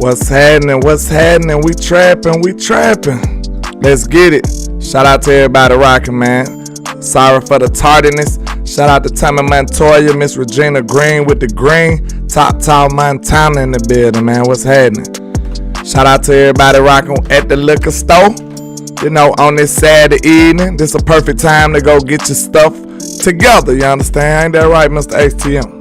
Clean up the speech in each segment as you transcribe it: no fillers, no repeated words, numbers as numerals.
What's happening? What's happening? We trapping. Let's get it. Shout out to everybody rocking, man. Sorry for the tardiness. Shout out to Tommy Montoya, Miss Regina Green with the green. Top Montana in the building, man. What's happening? Shout out to everybody rocking at the liquor store. You know, on this Saturday evening, this is a perfect time to go get your stuff together. You understand? Ain't that right, Mr. HTM?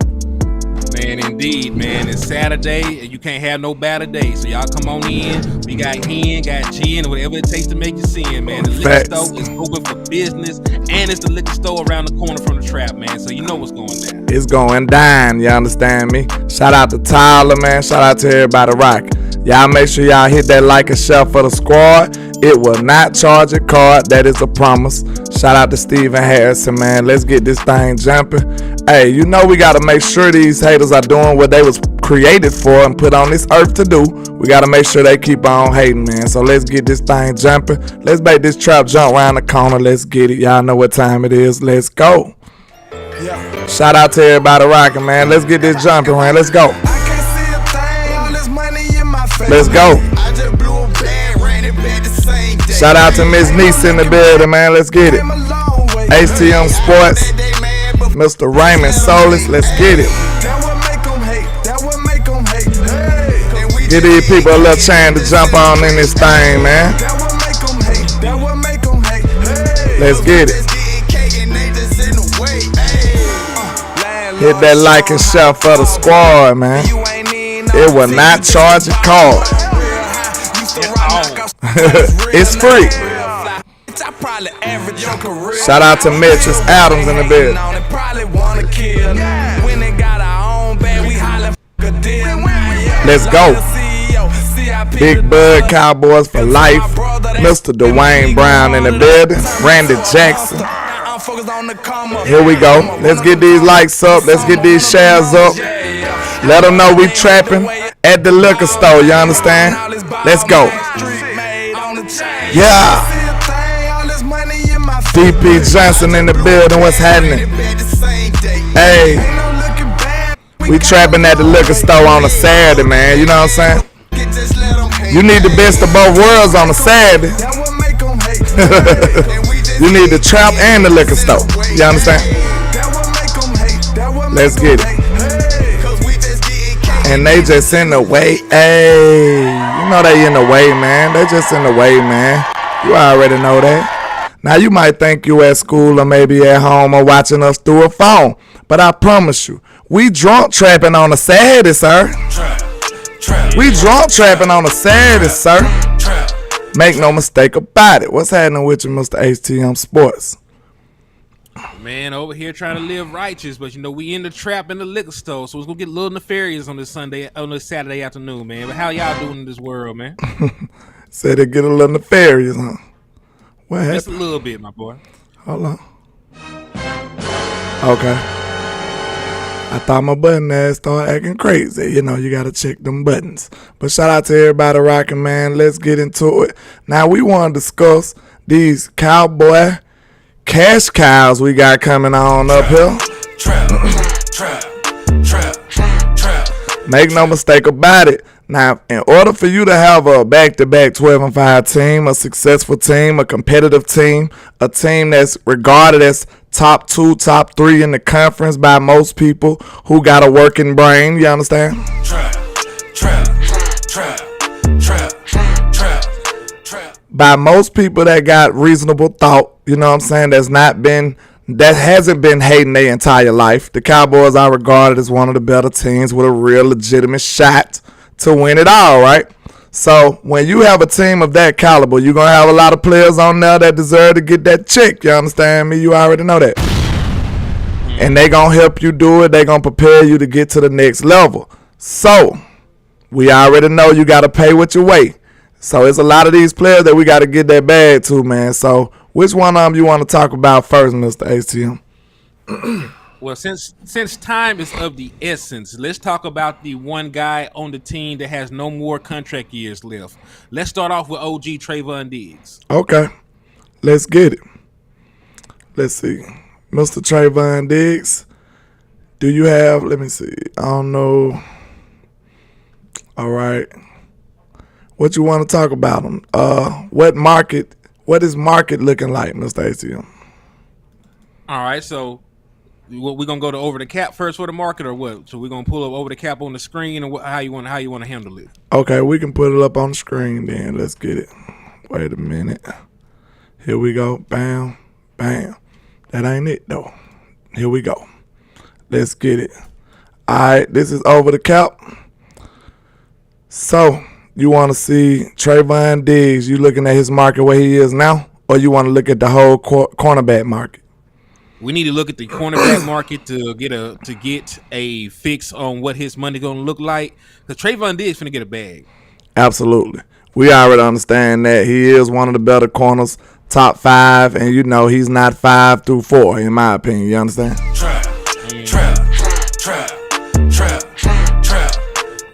Man, indeed, man. It's Saturday, and you can't have no better day. So y'all come on in. We got hen, got gin, whatever it takes to make you sin, man. The liquor store is open for business, and it's the liquor store around the corner from the trap, man. So you know what's going down. It's going down, you understand me? Shout out to Tyler, man. Shout out to everybody rocking. Y'all make sure y'all hit that like and share for the squad. It will not charge a card. That is a promise. Shout out to Steven Harrison, man. Let's get this thing jumping. Hey, you know we got to make sure these haters are doing what they was created for and put on this earth to do. We got to make sure they keep on hating, man. So let's get this thing jumping. Let's make this trap jump around the corner. Let's get it. Y'all know what time it is. Let's go. Yeah. Shout out to everybody rocking, man. Let's get this jumping, man. Let's go. Let's go. Shout out to Miss Niece in the building, man. Let's get it. HTM Sports, Mr. Raymond Solis. Let's get it. Give these people a little chance to jump on in this thing, man. Let's get it. Hit that like and share for the squad, man. It will not charge a card. It's free. Shout out to Metris Adams in the building. Let's go. Big Bud Cowboys for life. Mr. Dwayne Brown in the building. Randy Jackson. Here we go. Let's get these likes up. Let's get these shares up. Let them know we trapping at the liquor store. You understand? Let's go. Yeah. DP Johnson in the building. What's happening? Hey. We trapping at the liquor store on a Saturday, man. You know what I'm saying? You need the best of both worlds on a Saturday. You need the trap and the liquor store. You understand? Let's get it. And they just in the way. Hey, you know they in the way, man. They just in the way, man. You already know that. Now you might think you at school or maybe at home or watching us through a phone. But I promise you, we drunk trapping on a Saturday, sir. We drunk trapping on a Saturday, sir. Make no mistake about it. What's happening with you, Mr. HTM Sports? Man, over here trying to live righteous, but you know we in the trap in the liquor store, so it's gonna get a little nefarious on this Saturday afternoon, man. But how y'all doing in this world, man? Said it get a little nefarious, huh? What happened? Just a little bit, my boy. Hold on. Okay. I thought my button ass started acting crazy. You know, you gotta check them buttons. But shout out to everybody rocking, man. Let's get into it. Now we want to discuss these cowboy cash cows we got coming on up here. Make no mistake about it. Now, in order for you to have a back-to-back 12-5 team, a successful team, a competitive team, a team that's regarded as top 2, top 3 in the conference by most people who got a working brain, you understand? By most people that got reasonable thought, you know what I'm saying, that hasn't been hating their entire life. The Cowboys are regarded as one of the better teams with a real legitimate shot to win it all, right? So when you have a team of that caliber, you're going to have a lot of players on there that deserve to get that check. You understand me? You already know that. And they going to help you do it. They going to prepare you to get to the next level. So we already know you got to pay what you weigh. So it's a lot of these players that we got to get that bag to, man. So which one of them you want to talk about first, Mr. HTM? Well, since time is of the essence, let's talk about the one guy on the team that has no more contract years left. Let's start off with OG Trayvon Diggs. Okay, let's get it. Let's see. Mr. Trayvon Diggs, do you have, let me see, I don't know. All right. What you want to talk about him? What is market looking like, Mr. ATM? All right, so we're gonna go to over the cap first for the market, or what? So we're gonna pull up over the cap on the screen, or how you want to handle it? Okay, we can put it up on the screen then. Let's get it. Wait a minute. Here we go. Bam, bam. That ain't it though. Here we go. Let's get it. All right, this is over the cap. So you want to see Trayvon Diggs? You looking at his market where he is now, or you want to look at the whole cornerback market? We need to look at the cornerback market to get a fix on what his money gonna look like. Because Trayvon Diggs finna get a bag. Absolutely. We already understand that he is one of the better corners, top 5, and he's not 5 through 4, in my opinion. You understand? Trap.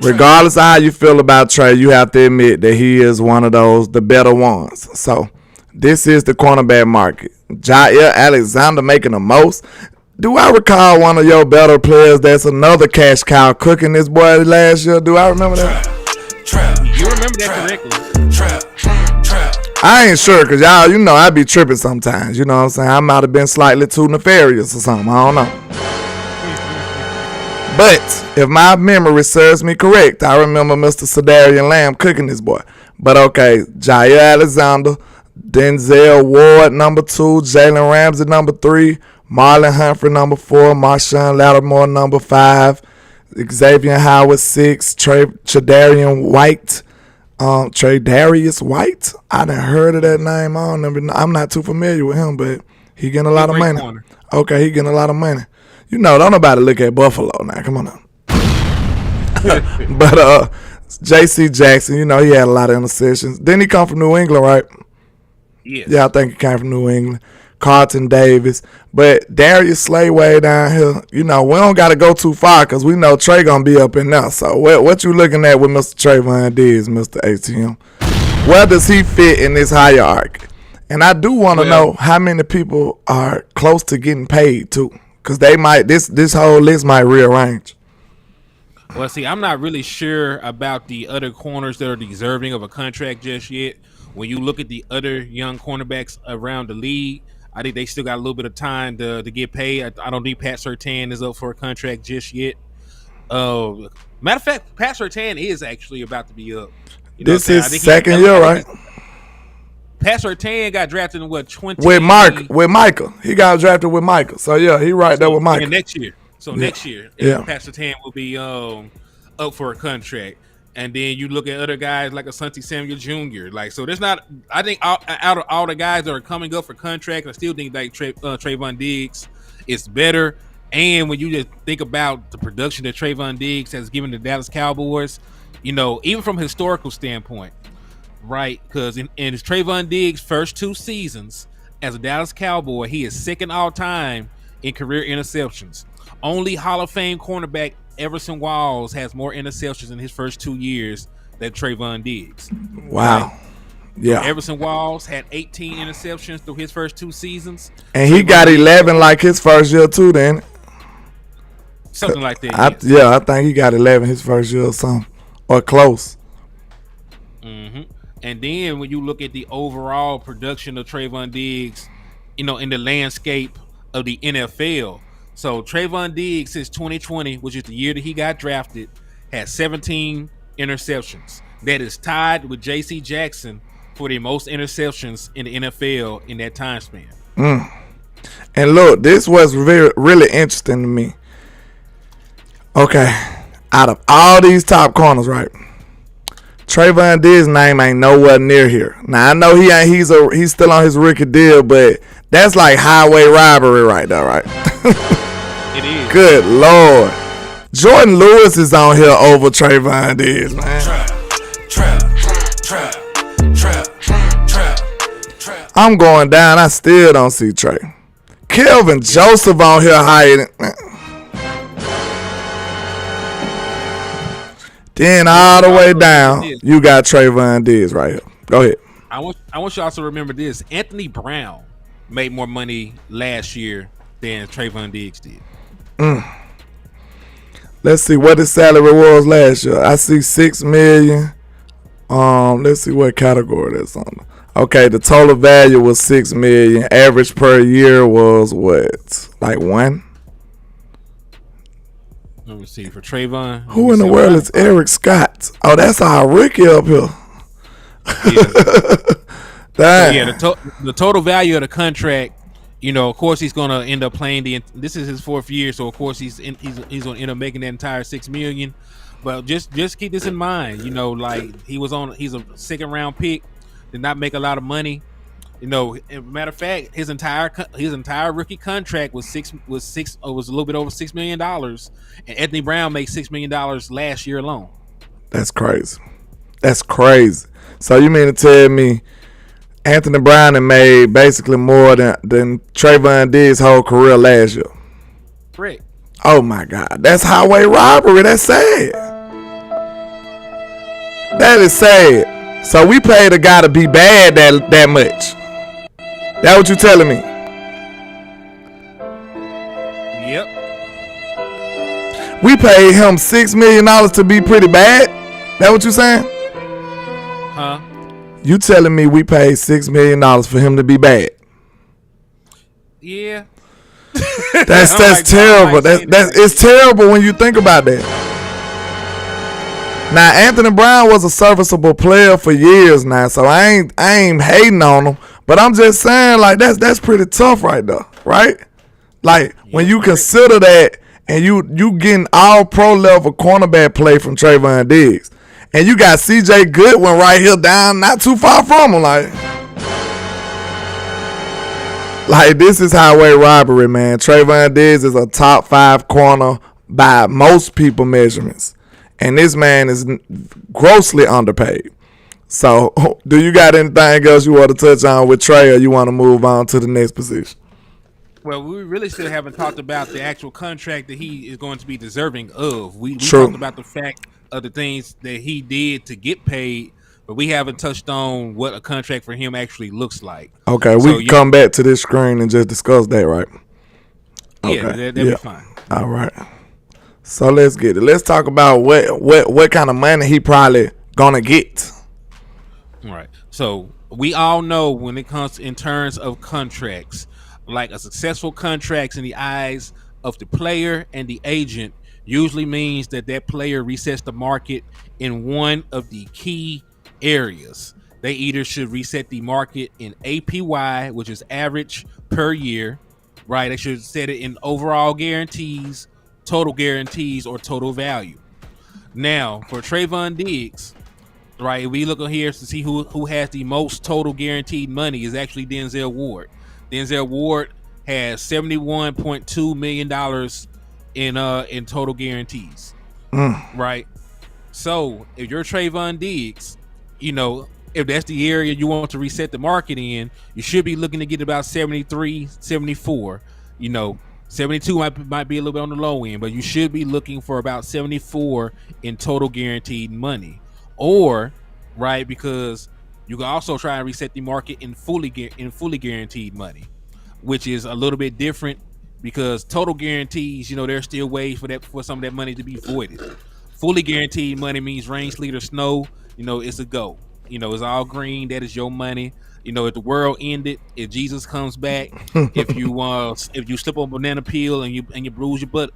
Regardless of how you feel about Trey, you have to admit that he is one of the better ones. So this is the cornerback market. Jair Alexander making the most. Do I recall one of your better players that's another cash cow cooking this boy last year? Do I remember that? You remember that correctly. I ain't sure because y'all, I be tripping sometimes. You know what I'm saying? I might have been slightly too nefarious or something. I don't know. But if my memory serves me correct, I remember Mr. Sadarian Lamb cooking this boy. But okay, Jair Alexander, Denzel Ward, number 2, Jalen Ramsey, number 3, Marlon Humphrey, number 4, Marshawn Lattimore, number 5, Xavier Howard, 6, Tre'Darius White. I done heard of that name. I'm not too familiar with him, but he getting a lot of money. Corner. Okay, he getting a lot of money. Don't nobody look at Buffalo now. Come on now. But J.C. Jackson, he had a lot of interceptions. Didn't he come from New England, right? Yes. Yeah, I think he came from New England. Carlton Davis. But Darius Slay way down here, we don't got to go too far because we know Trey going to be up in there. So what you looking at with Mr. Trayvon Diggs, Mr. ATM? Where does he fit in this hierarchy? And I do want to know how many people are close to getting paid, too. Because this whole list might rearrange. Well, see, I'm not really sure about the other corners that are deserving of a contract just yet. When you look at the other young cornerbacks around the league, I think they still got a little bit of time to get paid. I don't think Pat Surtain is up for a contract just yet. Matter of fact, Pat Surtain is actually about to be up. This is second year, right? Pat Surtain got drafted in what, 20? With Michael. He got drafted with Michael. So, yeah, he right there with Michael. Next year. So, next year, Pat Surtain will be up for a contract. And then you look at other guys like Asante Samuel Jr. So there's not – I think out of all the guys that are coming up for contracts, I still think like Trayvon Diggs is better. And when you just think about the production that Trayvon Diggs has given the Dallas Cowboys, even from a historical standpoint, right? Because in Trayvon Diggs' first 2 seasons as a Dallas Cowboy, he is second all time in career interceptions. Only Hall of Fame cornerback Everson Walls has more interceptions in his first 2 years than Trayvon Diggs. Wow. Right? Yeah. Everson Walls had 18 interceptions through his first 2 seasons. And he got 11 like his first year too, then. Something like that. I think he got 11 his first year or something. Or close. Mm-hmm. And then when you look at the overall production of Trayvon Diggs, in the landscape of the NFL. So Trayvon Diggs since 2020, which is the year that he got drafted, has 17 interceptions. That is tied with J.C. Jackson for the most interceptions in the NFL in that time span. And look, this was really interesting to me. Okay, out of all these top corners, right? Trayvon Diggs' name ain't nowhere near here. Now I know he's still on his rookie deal, but that's like highway robbery right there, right? It is. Good Lord. Jordan Lewis is on here over Trayvon Diggs, man. Trap. I'm going down. I still don't see Trey. Kelvin Joseph on here hiding. Then all the way down, you got Trayvon Diggs right here. Go ahead. I want you also to remember this. Anthony Brown made more money last year than Trayvon Diggs did. Let's see what his salary was last year. I see $6 million. Let's see what category that's on. Okay, the total value was $6 million. Average per year was what? Like one? Let me see for Trayvon. Who in the world is Eric Scott? Oh, that's our rookie up here. Yeah. Yeah, the total value of the contract, you know, of course he's gonna end up playing this is his 4th year, so of course he's gonna end up making that entire $6 million. But just keep this in mind, you know, like he's a 2nd round pick, did not make a lot of money. You know, matter of fact, his entire rookie contract was a little bit over $6 million, and Anthony Brown made $6 million last year alone. That's crazy. That's crazy. So you mean to tell me Anthony Brown made basically more than Trayvon Diggs' whole career last year? Correct. Oh my God, that's highway robbery. That's sad. That is sad. So we paid a guy to be bad that much. That what you telling me? Yep. We paid him $6 million to be pretty bad? That what you saying? Huh? You telling me we paid $6 million for him to be bad? Yeah. That's terrible. It's terrible when you think about that. Now Anthony Brown was a serviceable player for years now, so I ain't hating on him. But I'm just saying, like, that's pretty tough right there, right? Like, when you consider that and you getting all pro level cornerback play from Trayvon Diggs, and you got CJ Goodwin right here down, not too far from him, like this is highway robbery, man. Trayvon Diggs is a top 5 corner by most people measurements, and this man is grossly underpaid. So, do you got anything else you want to touch on with Trey, or you want to move on to the next position? Well, we really still haven't talked about the actual contract that he is going to be deserving of. We talked about the fact of the things that he did to get paid, but we haven't touched on what a contract for him actually looks like. Okay, we can come back to this screen and just discuss that, right? Yeah, that'd be fine. All right. So let's get it. Let's talk about what kind of money he probably gonna get. All right. So we all know when it comes in terms of contracts, like a successful contract in the eyes of the player and the agent usually means that player resets the market in one of the key areas. They either should reset the market in APY, which is average per year, right? They should set it in overall guarantees, total guarantees, or total value. Now, for Trayvon Diggs, right, we look here to see who has the most total guaranteed money is actually Denzel Ward. Denzel Ward has $71.2 million in total guarantees. Right? So if you're Trayvon Diggs, you know, if that's the area you want to reset the market in, you should be looking to get about 73, 74. You know, 72 might be a little bit on the low end, but you should be looking for about 74 in total guaranteed money. Or, right, because you can also try and reset the market in fully guaranteed money, which is a little bit different because total guarantees, you know, there's still ways for some of that money to be voided. Fully guaranteed money means rain, sleet, or snow. You know, it's a go. You know, it's all green. That is your money. You know, if the world ended, if Jesus comes back, if you slip on a banana peel and you bruise your butt,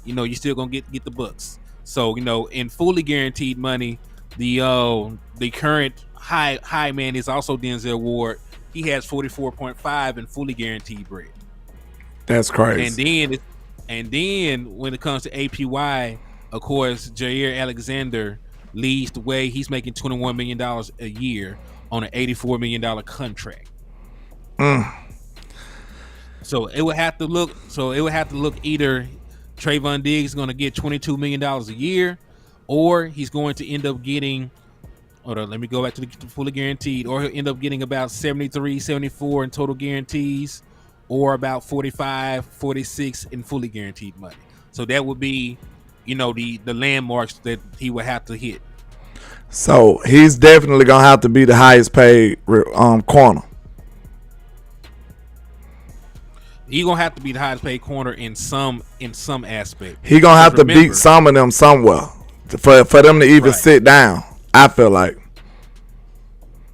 you know, you're still gonna get the bucks. So, you know, in fully guaranteed money, the current high man is also Denzel Ward. He has 44.5 in fully guaranteed bread. That's crazy. And then when it comes to APY, of course, Jair Alexander leads the way. He's making $21 million a year on an $84 million contract. So it would have to look either Trayvon Diggs is going to get $22 million a year, or he's going to end up getting, hold on, let me go back to the fully guaranteed, or he'll end up getting about 73, 74 in total guarantees, or about 45, 46 in fully guaranteed money. So that would be, you know, the landmarks that he would have to hit. So he's definitely gonna have to be the highest paid corner. He's gonna have to be the highest paid corner in some aspect. He gonna have to beat some of them somewhere for them to even sit down. I feel like.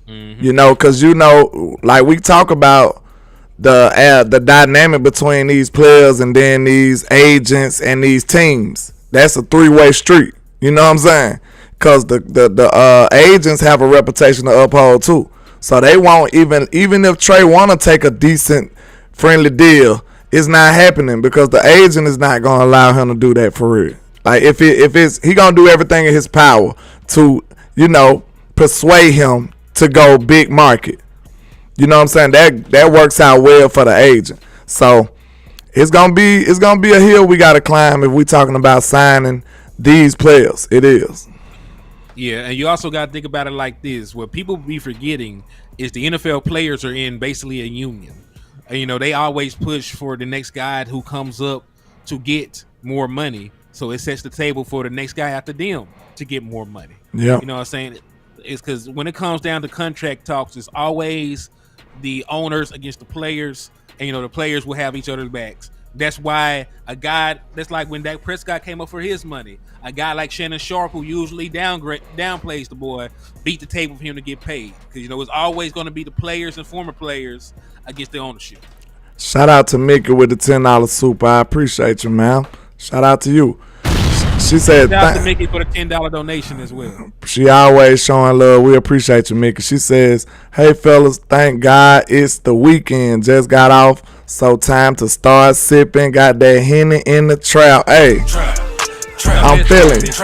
You know, because you know, like we talk about the dynamic between these players and then these agents and these teams. That's a 3-way street. You know what I'm saying? Because the agents have a reputation to uphold too. So they won't even if Trey want to take a decent friendly deal, it's not happening because the agent is not gonna allow him to do that for real. Like if it's he gonna do everything in his power to, you know, persuade him to go big market. You know what I'm saying? That works out well for the agent. So it's gonna be a hill we gotta climb if we talking about signing these players. It is. Yeah, and you also got to think about it like this. What people be forgetting is the NFL players are in basically a union. And, you know, they always push for the next guy who comes up to get more money. So it sets the table for the next guy after them to get more money. Yeah. You know what I'm saying? It's because when it comes down to contract talks, it's always the owners against the players. And, you know, the players will have each other's backs. That's why that's like when Dak Prescott came up for his money. A guy like Shannon Sharp, who usually downplays the boy, beat the table for him to get paid. Because, you know, it's always going to be the players and former players against the ownership. Shout out to Mickey with the $10 super. I appreciate you, man. Shout out to you. She said, shout out to Mickey for the $10 donation as well. She always showing love. We appreciate you, Mickey. She says, hey, fellas, thank God it's the weekend. Just got off, so time to start sipping. Got that Henny in the trap. Hey, I'm feeling it.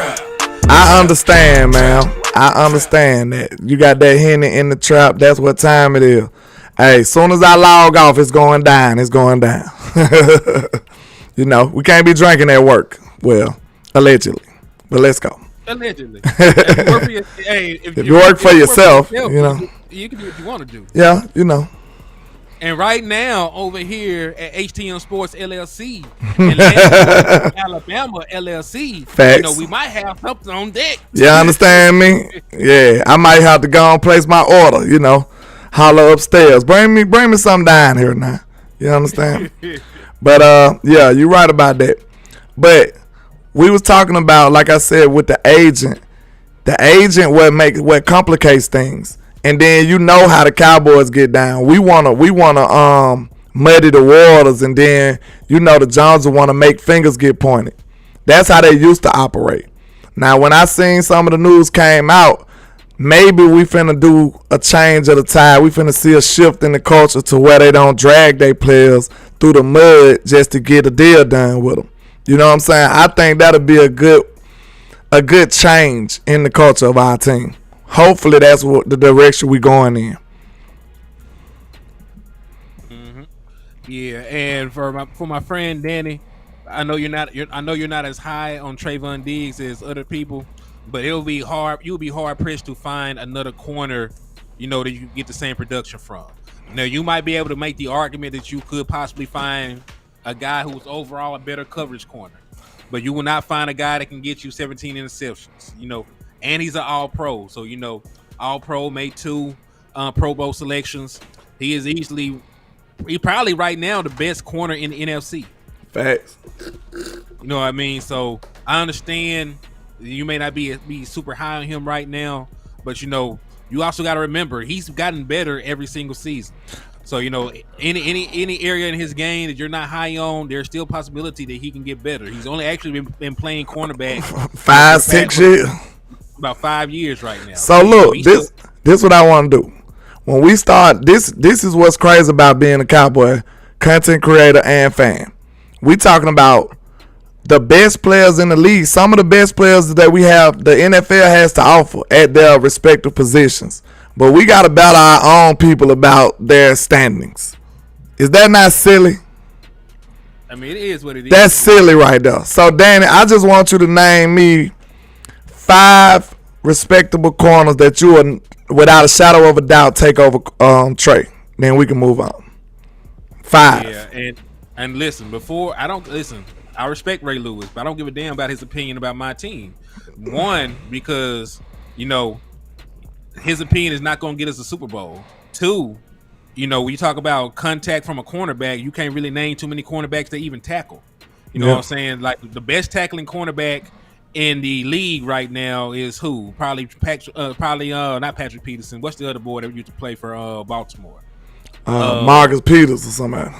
I understand, man. I understand that. You got that Henny in the trap. That's what time it is. Hey, soon as I log off, it's going down. It's going down. You know, we can't be drinking at work. Well, allegedly. But let's go. Allegedly. If you work for yourself, you know. You can do what you want to do. Yeah, you know. And right now, over here at HTM Sports LLC, and Alabama LLC, facts. You know, we might have something on deck. Yeah, understand me? Yeah, I might have to go and place my order, you know. Holler upstairs. Bring me something down here now. You understand? But yeah, you're right about that. But we was talking about, like I said, with the agent what complicates things. And then you know how the Cowboys get down. We wanna muddy the waters, and then you know the Jones will wanna make fingers get pointed. That's how they used to operate. Now when I seen some of the news came out, maybe we finna do a change of the tide. We finna see a shift in the culture to where they don't drag their players through the mud just to get a deal done with them. You know what I'm saying? I think that'll be a good change in the culture of our team. Hopefully that's what the direction we going in. Mm-hmm. Yeah, and for my friend Danny, I know you're not as high on Trayvon Diggs as other people, but you'll be hard pressed to find another corner, you know, that you get the same production from. Now you might be able to make the argument that you could possibly find a guy who's overall a better coverage corner, but you will not find a guy that can get you 17 interceptions, you know, and he's an all-pro. So, you know, all-pro, made 2 Pro Bowl selections. He probably right now the best corner in the NFC. Facts. You know what I mean? So I understand you may not be super high on him right now, but you know, you also got to remember he's gotten better every single season. So, you know, any area in his game that you're not high on, there's still possibility that he can get better. He's only actually been playing cornerback 5-6 years. About 5 years right now. So look, this what I want to do. When we start, this is what's crazy about being a Cowboy content creator and fan. We talking about the best players in the league, some of the best players that we have, the NFL has to offer at their respective positions. But we got to battle our own people about their standings. Is that not silly? I mean, it is what it is. That's silly right there. So, Danny, I just want you to name me 5 respectable corners that you would, without a shadow of a doubt, take over Trey. Then we can move on. 5. Yeah, and listen, I respect Ray Lewis, but I don't give a damn about his opinion about my team. 1, because, you know, his opinion is not going to get us a Super Bowl. 2, you know, when you talk about contact from a cornerback, you can't really name too many cornerbacks that even tackle. You know what I'm saying? Like the best tackling cornerback in the league right now is who? Probably not Patrick Peterson. What's the other boy that used to play for Baltimore? Marcus Peters or something.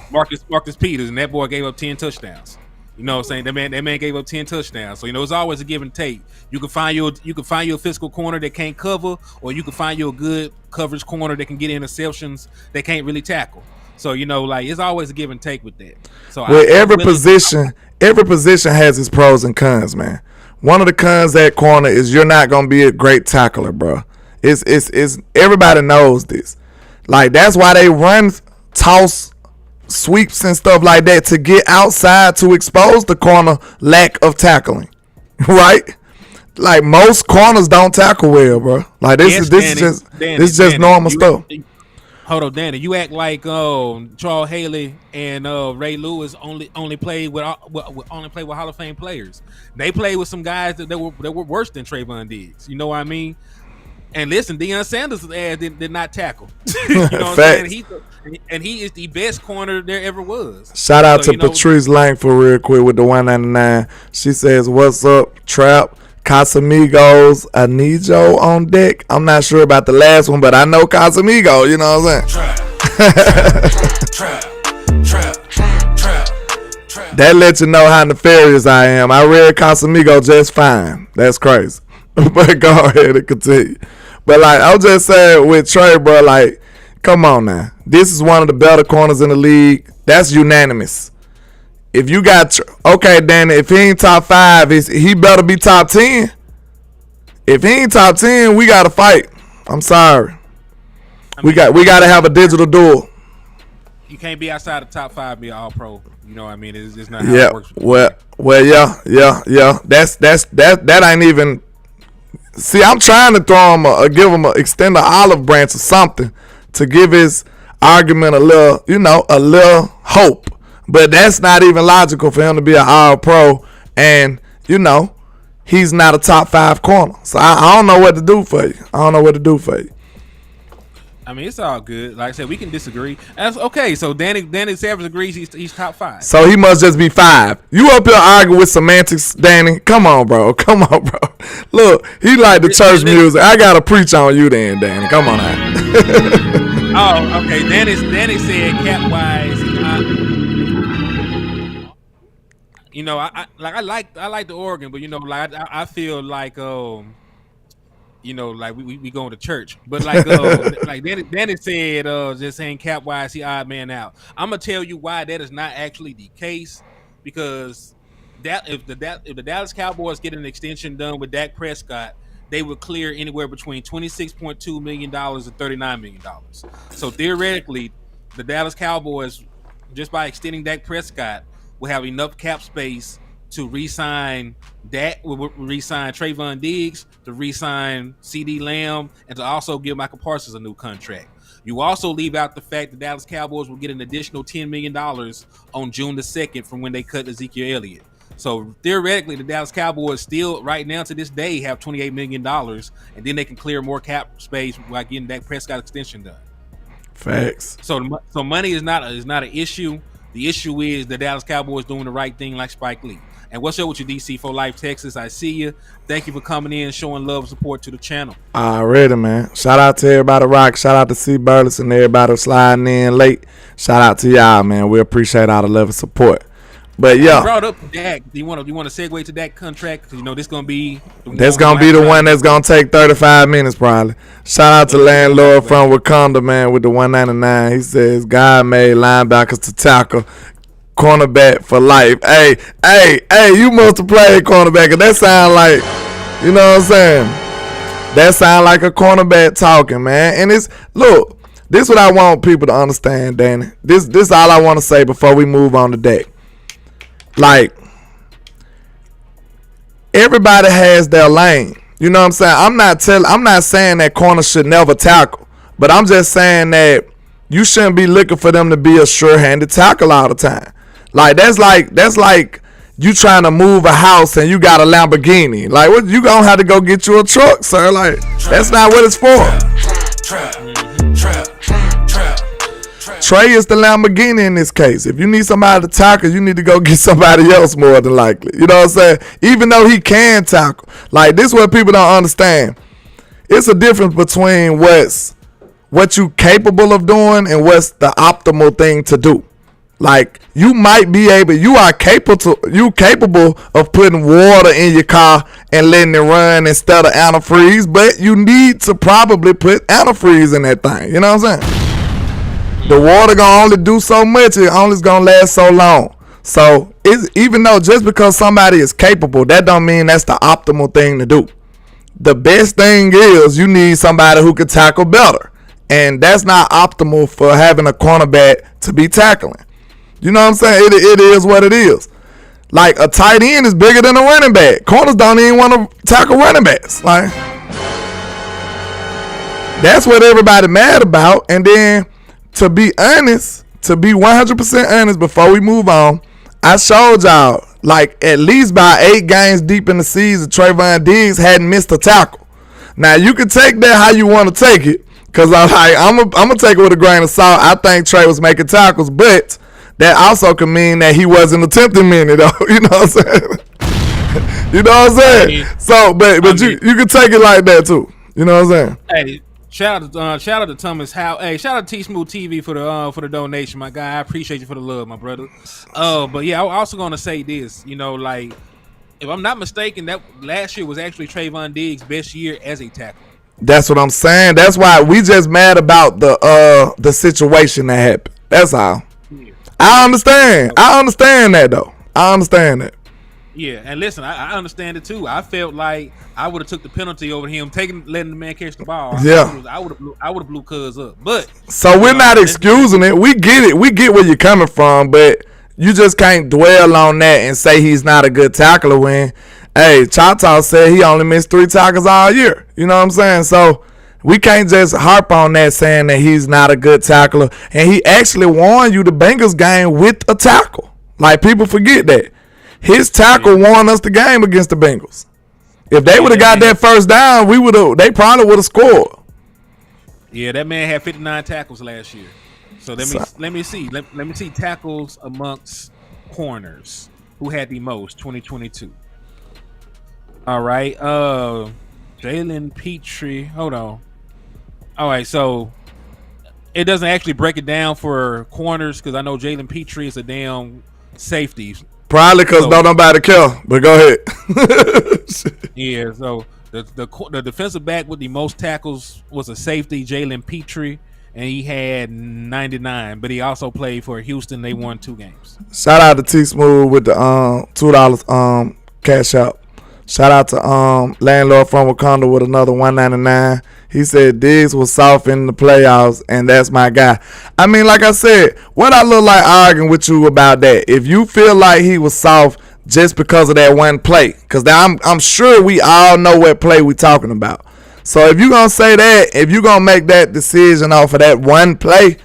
Marcus Peters, and that boy gave up 10 touchdowns. You know what I'm saying? That man gave up 10 touchdowns. So it's always a give and take. You can find you a physical corner that can't cover, or you can find you a good coverage corner that can get interceptions that can't really tackle. So it's always a give and take with that. So every position has its pros and cons, man. One of the cons at corner is you're not gonna be a great tackler, bro. It's everybody knows this. Like, that's why they run toss sweeps and stuff like that, to get outside to expose the corner lack of tackling. Right? Like, most corners don't tackle well, bro. Like, this is just normal stuff. Hold on, Danny. You act like Charles Haley and Ray Lewis only played with Hall of Fame players. They played with some guys that were worse than Trayvon Diggs. You know what I mean? And listen, Deion Sanders' ass did not tackle. You know what I'm saying? He is the best corner there ever was. Shout out to Patrice Langford real quick with the 199. She says, "What's up, Trap? Casamigos, Anijo on deck." I'm not sure about the last one, but I know Casamigo. You know what I'm saying? Trap. That lets you know how nefarious I am. I read Casamigo just fine. That's crazy. But go ahead and continue. But like, I'm just saying with Trey, bro, like, come on now. This is one of the better corners in the league. That's unanimous. If you got, okay, Danny, if he ain't top 5, he better be top 10. If he ain't top 10, we got to fight. I'm sorry. We got to have a digital duel. You can't be outside the top 5, be an all-pro. You know what I mean? It's not how it works. Well, yeah. That ain't even. See, I'm trying to throw him extend an olive branch or something to give his argument a little hope. But that's not even logical for him to be an all-pro, and he's not a top 5 corner. So I don't know what to do for you. I mean, it's all good. Like I said, we can disagree. That's okay. So Danny Savage agrees he's top 5. So he must just be 5. You up here arguing with semantics, Danny? Come on, bro. Look, he like the church music. I gotta preach on you then, Danny. Come on now. Oh, okay. Danny said cap wise. I like the organ, but I feel like we going to church, but like like Danny said, just saying cap wise, he odd man out. I'm gonna tell you why that is not actually the case, because if the Dallas Cowboys get an extension done with Dak Prescott, they would clear anywhere between $26.2 million and $39 million. So theoretically, the Dallas Cowboys, just by extending Dak Prescott, will have enough cap space to re-sign Trayvon Diggs, to re-sign CeeDee Lamb, and to also give Michael Parsons a new contract. You also leave out the fact the Dallas Cowboys will get an additional $10 million on June the 2nd from when they cut Ezekiel Elliott. So theoretically, the Dallas Cowboys still, right now to this day, have $28 million, and then they can clear more cap space by getting that Prescott extension done. Facts. So money is not an issue. The issue is the Dallas Cowboys doing the right thing, like Spike Lee. And what's up with you, DC for Life, Texas? I see you. Thank you for coming in, showing love and support to the channel. Already, man. Shout out to everybody rock. Shout out to C. Burles and everybody sliding in late. Shout out to y'all, man. We appreciate all the love and support. But yeah, you brought up Dak. Do you want to segue to that contract? Because this gonna be the one that's gonna take 35 minutes probably. Shout out to Landlord from Wakanda, man, with the 199. He says God made linebackers to tackle, cornerback for life. Hey, you must have played cornerback, and that sound like, you know what I'm saying? That sound like a cornerback talking, man. And this is what I want people to understand, Danny. This all I want to say before we move on to Dak. Like, everybody has their lane. You know what I'm saying? I'm not saying that corners should never tackle, but I'm just saying that you shouldn't be looking for them to be a sure-handed tackle all the time. Like, that's like you trying to move a house and you got a Lamborghini. Like, what, you gonna have to go get you a truck, sir. Like, that's not what it's for. Trey is the Lamborghini in this case. If you need somebody to tackle, you need to go get somebody else more than likely. You know what I'm saying? Even though he can tackle. Like, this is what people don't understand. It's a difference between what you capable of doing and what's the optimal thing to do. Like, you are capable of putting water in your car and letting it run instead of antifreeze, but you need to probably put antifreeze in that thing. You know what I'm saying? The water gonna only do so much, it only is gonna last so long. So even though just because somebody is capable, that don't mean that's the optimal thing to do. The best thing is you need somebody who can tackle better. And that's not optimal for having a cornerback to be tackling. You know what I'm saying? It is what it is. Like, a tight end is bigger than a running back. Corners don't even want to tackle running backs. Like, that's what everybody mad about. And then, to be honest, to be 100% honest before we move on, I showed y'all, like, at least by 8 games deep in the season, Trayvon Diggs hadn't missed a tackle. Now, you can take that how you want to take it. Because I'm going to take it with a grain of salt. I think Trey was making tackles, but that also can mean that he wasn't attempting many, though. You know what I'm saying? You know what I'm saying? So, but you can take it like that, too. You know what I'm saying? Hey, shout out to Thomas Howe. Hey, shout out to T Smooth TV for the donation, my guy. I appreciate you for the love, my brother. But yeah, I'm also going to say this. You know, like, if I'm not mistaken, that last year was actually Trayvon Diggs' best year as a tackle. That's what I'm saying. That's why we just mad about the situation that happened. That's all. Yeah. I understand that, though. I understand that. Yeah, and listen, I understand it too. I felt like I would have took the penalty over him letting the man catch the ball. Yeah, I would have blew Cuz up. But so we're not excusing it. We get it. We get where you're coming from, but you just can't dwell on that and say he's not a good tackler when. Hey, Chata said he only missed 3 tackles all year. You know what I'm saying? So we can't just harp on that saying that he's not a good tackler. And he actually won you the Bengals game with a tackle. Like, people forget that. His tackle won us the game against the Bengals. If they would have got that first down, they probably would have scored. Yeah, that man had 59 tackles last year. So let me see. Let me see tackles amongst corners. Who had the most? 2022. All right. Jalen Petrie. Hold on. All right. So it doesn't actually break it down for corners because I know Jalen Petrie is a damn safety. Probably because nobody care. But go ahead. Yeah. So the defensive back with the most tackles was a safety, Jalen Petrie, and he had 99. But he also played for Houston. They won 2 games. Shout out to T Smooth with the $2 cash out. Shout out to Landlord from Wakanda with another $1.99. He said Diggs was soft in the playoffs, and that's my guy. I mean, like I said, what I look like arguing with you about that? If you feel like he was soft just because of that one play, because I'm sure we all know what play we talking about. So if you gonna say that, if you gonna make that decision off of that one play,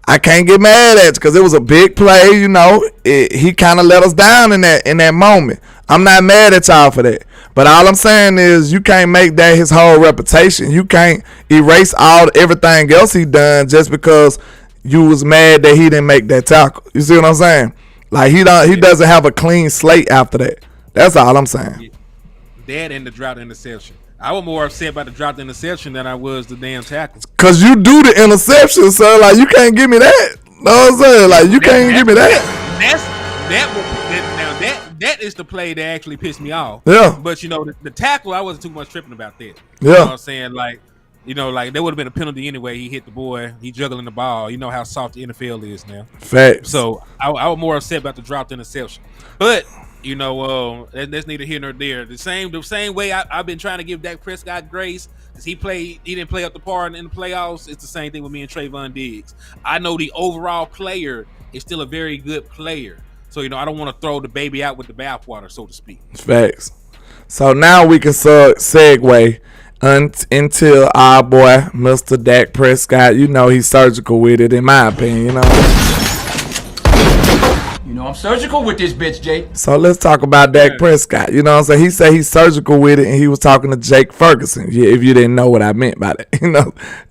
I can't get mad at you because it was a big play. You know, he kind of let us down in that moment. I'm not mad at y'all for that. But all I'm saying is you can't make that his whole reputation. You can't erase everything else he done just because you was mad that he didn't make that tackle. You see what I'm saying? Like, he doesn't have a clean slate after that. That's all I'm saying. That and the drought interception. I was more upset about the dropped interception than I was the damn tackles. Cause you do the interception, so like you can't give me that. Know what I'm saying? Like you can't give me that. That is the play that actually pissed me off. Yeah. But you know the tackle, I wasn't too much tripping about that. Yeah. You know what I'm saying? Like there would have been a penalty anyway. He hit the boy. He juggling the ball. You know how soft the NFL is now. Facts. So I was more upset about the dropped interception. But you know, that's neither here nor there. The same way I've been trying to give Dak Prescott grace because he didn't play up the par in the playoffs. It's the same thing with me and Trayvon Diggs. I know the overall player is still a very good player. So, you know, I don't want to throw the baby out with the bathwater, so to speak. Facts. So now we can segue until our boy, Mr. Dak Prescott. You know, he's surgical with it, in my opinion, you know. You know, I'm surgical with this bitch, Jake. So let's talk about Dak Prescott. You know what I'm saying? He said he's surgical with it, and he was talking to Jake Ferguson. Yeah, if you didn't know what I meant by that,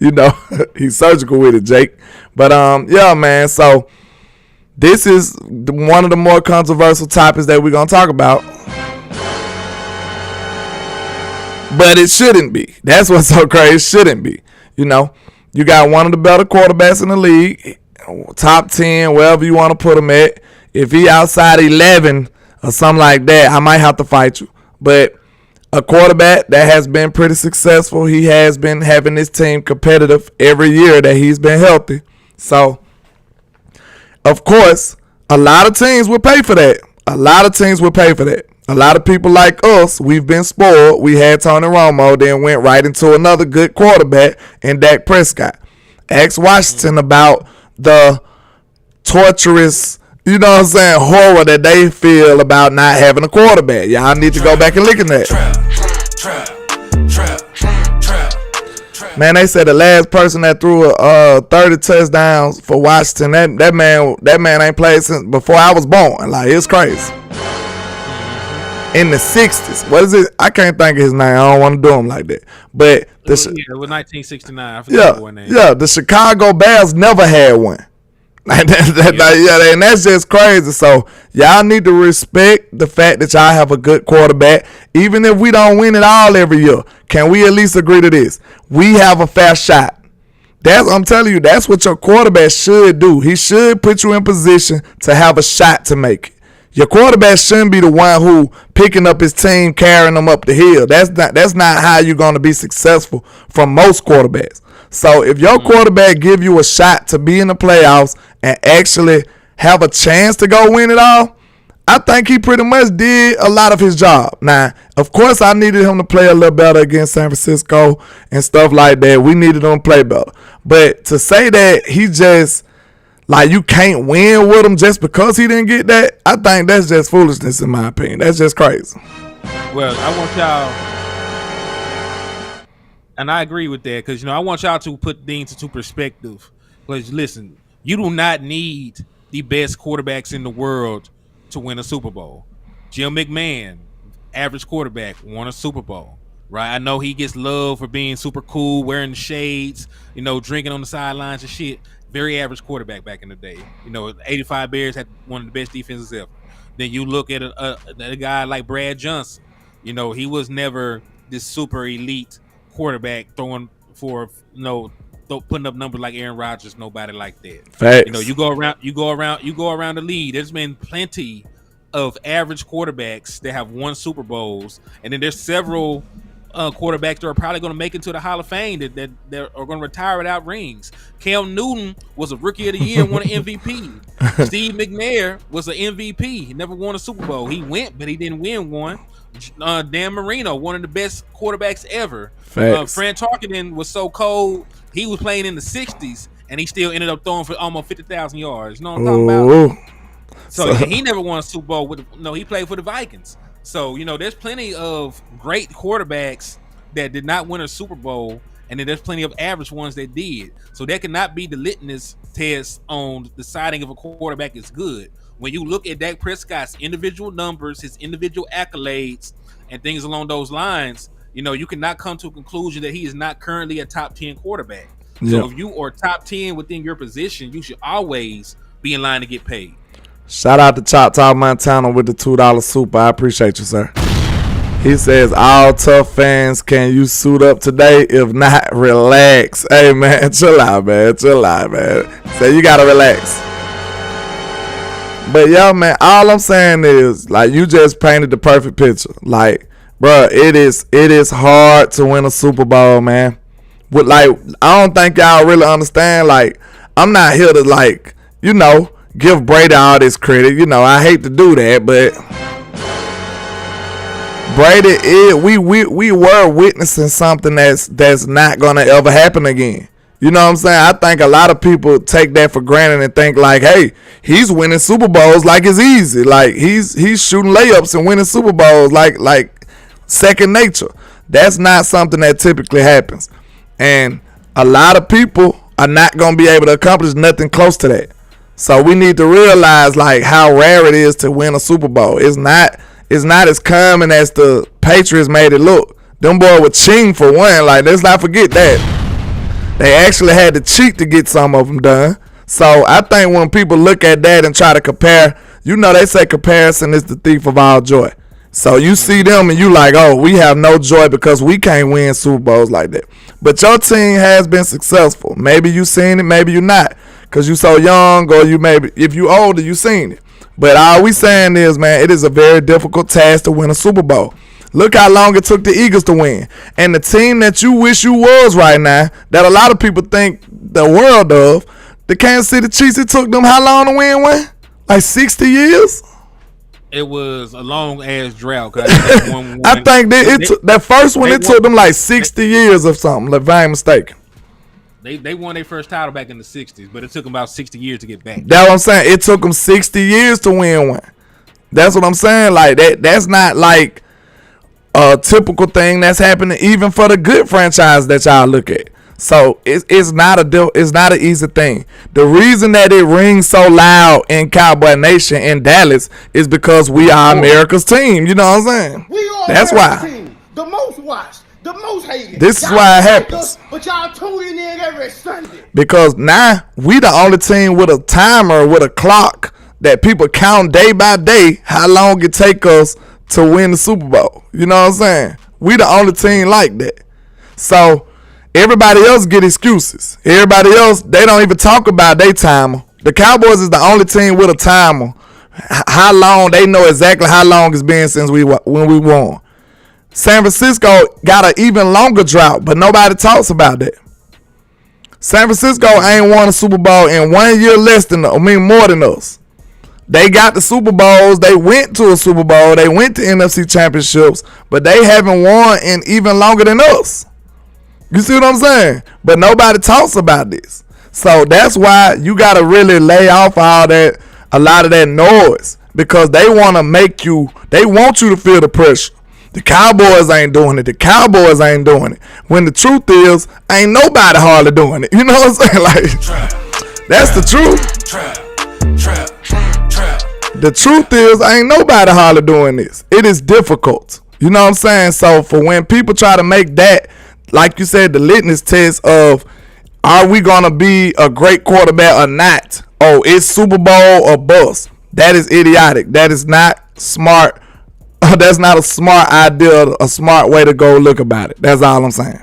you know, he's surgical with it, Jake. But yeah, man. So this is one of the more controversial topics that we're gonna talk about. But it shouldn't be. That's what's so crazy. It shouldn't be. You know, you got one of the better quarterbacks in the league, top 10, wherever you want to put him at. If he outside 11 or something like that, I might have to fight you. But a quarterback that has been pretty successful, he has been having his team competitive every year that he's been healthy. So, of course, a lot of teams will pay for that. A lot of teams will pay for that. A lot of people like us, we've been spoiled. We had Tony Romo, then went right into another good quarterback in Dak Prescott. Ask Washington about the torturous, you know what I'm saying, horror that they feel about not having a quarterback. Y'all need to go back and look at that. Man, they said the last person that threw 30 touchdowns for Washington, that man ain't played since before I was born. Like, it's crazy. In the 60s. What is it? I can't think of his name. I don't want to do him like that. But it was 1969. I forgot the name. Yeah, the Chicago Bears never had one. And that's just crazy. So y'all need to respect the fact that y'all have a good quarterback. Even if we don't win it all every year, can we at least agree to this? We have a fair shot. I'm telling you, that's what your quarterback should do. He should put you in position to have a shot to make it. Your quarterback shouldn't be the one who picking up his team, carrying them up the hill. That's not how you're going to be successful from most quarterbacks. So if your quarterback give you a shot to be in the playoffs and actually have a chance to go win it all, I think he pretty much did a lot of his job. Now, of course, I needed him to play a little better against San Francisco and stuff like that. We needed him to play better. But to say that he just, like, you can't win with him just because he didn't get that, I think that's just foolishness in my opinion. That's just crazy. Well, I want y'all, and I agree with that, because, I want y'all to put things into perspective. Because, listen, you do not need the best quarterbacks in the world to win a Super Bowl. Jim McMahon, average quarterback, won a Super Bowl. Right? I know he gets love for being super cool, wearing the shades, drinking on the sidelines and shit. Very average quarterback back in the day. 85 Bears had one of the best defenses ever. Then you look at a guy like Brad Johnson. He was never this super elite quarterback throwing for putting up numbers like Aaron Rodgers. Nobody like that. Facts. You go around the league. There's been plenty of average quarterbacks that have won Super Bowls, and then there's several quarterbacks that are probably going to make it to the Hall of Fame that are going to retire without rings. Cam Newton was a Rookie of the Year and won an MVP. Steve McNair was an MVP. He never won a Super Bowl. He went, but he didn't win one. Dan Marino, one of the best quarterbacks ever. Fran Tarkenton was so cold. He was playing in the 60s, and he still ended up throwing for almost 50,000 yards. You know what I'm talking about? So he never won a Super Bowl. He played for the Vikings. So, there's plenty of great quarterbacks that did not win a Super Bowl, and then there's plenty of average ones that did. So that cannot be the litmus test on deciding if a quarterback is good. When you look at Dak Prescott's individual numbers, his individual accolades, and things along those lines, you cannot come to a conclusion that he is not currently a top 10 quarterback. So if you are top 10 within your position, you should always be in line to get paid. Shout out to Chop Talk Montana with the $2 super. I appreciate you, sir. He says, all tough fans, can you suit up today? If not, relax. Hey, man, chill out, man. Say you got to relax. But, yeah, man, all I'm saying is, like, you just painted the perfect picture. Like, bro, it is hard to win a Super Bowl, man. With, like, I don't think y'all really understand. Like, I'm not here to, give Brady all this credit. I hate to do that, but Brady, we were witnessing something that's not gonna ever happen again. You know what I'm saying? I think a lot of people take that for granted and think like, hey, he's winning Super Bowls like it's easy. Like he's shooting layups and winning Super Bowls like second nature. That's not something that typically happens. And a lot of people are not gonna be able to accomplish nothing close to that. So we need to realize like how rare it is to win a Super Bowl. It's not as common as the Patriots made it look. Them boys were cheating for one. Like, let's not forget that. They actually had to cheat to get some of them done. So I think when people look at that and try to compare, they say comparison is the thief of all joy. So you see them and you like, oh, we have no joy because we can't win Super Bowls like that. But your team has been successful. Maybe you seen it, maybe you not. Because you so young, or you maybe, if you older, you seen it. But all we saying is, man, it is a very difficult task to win a Super Bowl. Look how long it took the Eagles to win. And the team that you wish you was right now, that a lot of people think the world of, the Kansas City Chiefs, it took them how long to win one? Like 60 years? It was a long ass drought. I think that first one, it took them like 60 years or something, if I ain't mistaken. They won their first title back in the 60s, but it took them about 60 years to get back. That's what I'm saying. It took them 60 years to win one. That's what I'm saying. Like that's not like a typical thing that's happening even for the good franchise that y'all look at. So it's not an easy thing. The reason that it rings so loud in Cowboy Nation in Dallas is because we are America's team. You know what I'm saying? We are that's America's why. Team. The most watched. The most hated. This is y'all why it happens. But y'all tuning in every Sunday. Because now we the only team with a timer, with a clock that people count day by day how long it take us to win the Super Bowl. You know what I'm saying? We the only team like that. So everybody else get excuses. Everybody else, they don't even talk about their timer. The Cowboys is the only team with a timer. How long, they know exactly how long it's been since when we won. San Francisco got an even longer drought, but nobody talks about that. San Francisco ain't won a Super Bowl in 1 year more than us. They got the Super Bowls. They went to a Super Bowl. They went to NFC championships, but they haven't won in even longer than us. You see what I'm saying? But nobody talks about this. So that's why you got to really lay off a lot of that noise, because they want you to feel the pressure. The Cowboys ain't doing it. The Cowboys ain't doing it. When the truth is, ain't nobody hardly doing it. You know what I'm saying? Like, that's the truth. The truth is, ain't nobody hardly doing this. It is difficult. You know what I'm saying? So for when people try to make that, like you said, the litmus test of, are we going to be a great quarterback or not? Oh, it's Super Bowl or bust. That is idiotic. That is not smart. That's not a smart idea, a smart way to go look about it. That's all I'm saying.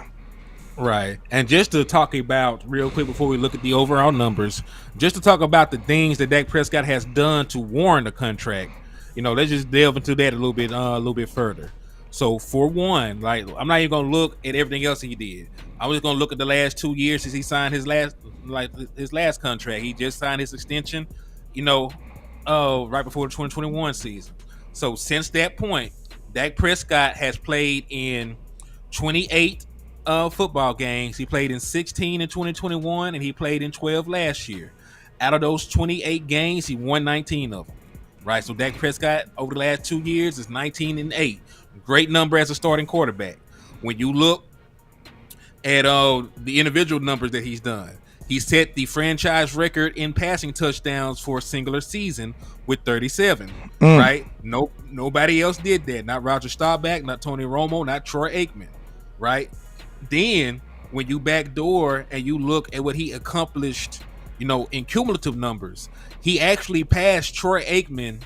Right. And just to talk about real quick before we look at the overall numbers, just to talk about the things that Dak Prescott has done to warrant the contract, let's just delve into that a little bit further. So for one, like, I'm not even gonna look at everything else he did. I'm just gonna look at the last 2 years since he signed his last contract. He just signed his extension, right before the 2021 season. So since that point, Dak Prescott has played in 28 football games. He played in 16 in 2021, and he played in 12 last year. Out of those 28 games, he won 19 of them. Right, so Dak Prescott over the last 2 years is 19-8. Great number as a starting quarterback. When you look at the individual numbers that he's done, he set the franchise record in passing touchdowns for a singular season with 37. Right? Nobody else did that. Not Roger Staubach, not Tony Romo, not Troy Aikman. Right? Then when you backdoor and you look at what he accomplished, in cumulative numbers, he actually passed Troy Aikman,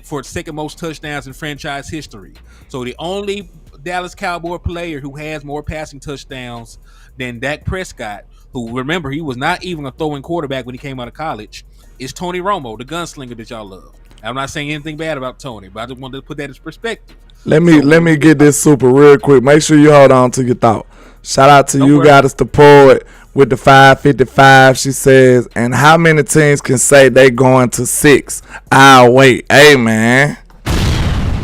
for second most touchdowns in franchise history. So the only Dallas Cowboy player who has more passing touchdowns than Dak Prescott, who, remember, he was not even a throwing quarterback when he came out of college, is Tony Romo, the gunslinger that y'all love. I'm not saying anything bad about Tony, but I just wanted to put that in perspective. Let me get this super real quick. Make sure you hold on to your thought. Shout out to you, worry. got us the poet with the 555. She says, and how many teams can say they going to 6? I'll wait. Hey man,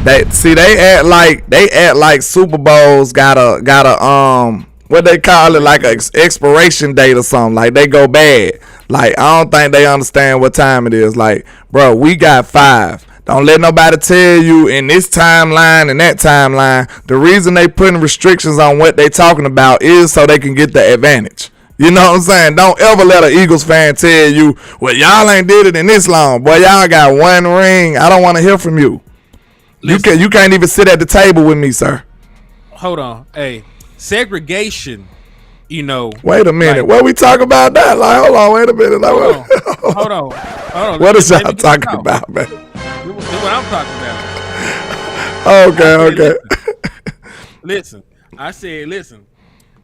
they act like Super Bowls got a what they call it, like a expiration date or something. Like they go bad. Like I don't think they understand what time it is. Like, bro, we got 5. Don't let nobody tell you in this timeline and that timeline. The reason they putting restrictions on what they talking about is so they can get the advantage. You know what I'm saying? Don't ever let an Eagles fan tell you, well, y'all ain't did it in this long. Boy, y'all got one ring. I don't want to hear from you. Listen, you can't even sit at the table with me, sir. Hold on. Hey, segregation, you know. Wait a minute. Like, what we talk about that? Like, hold on, wait a minute. Hold on. What is y'all talking about, man? This is what I'm talking about. Okay. Listen. I said,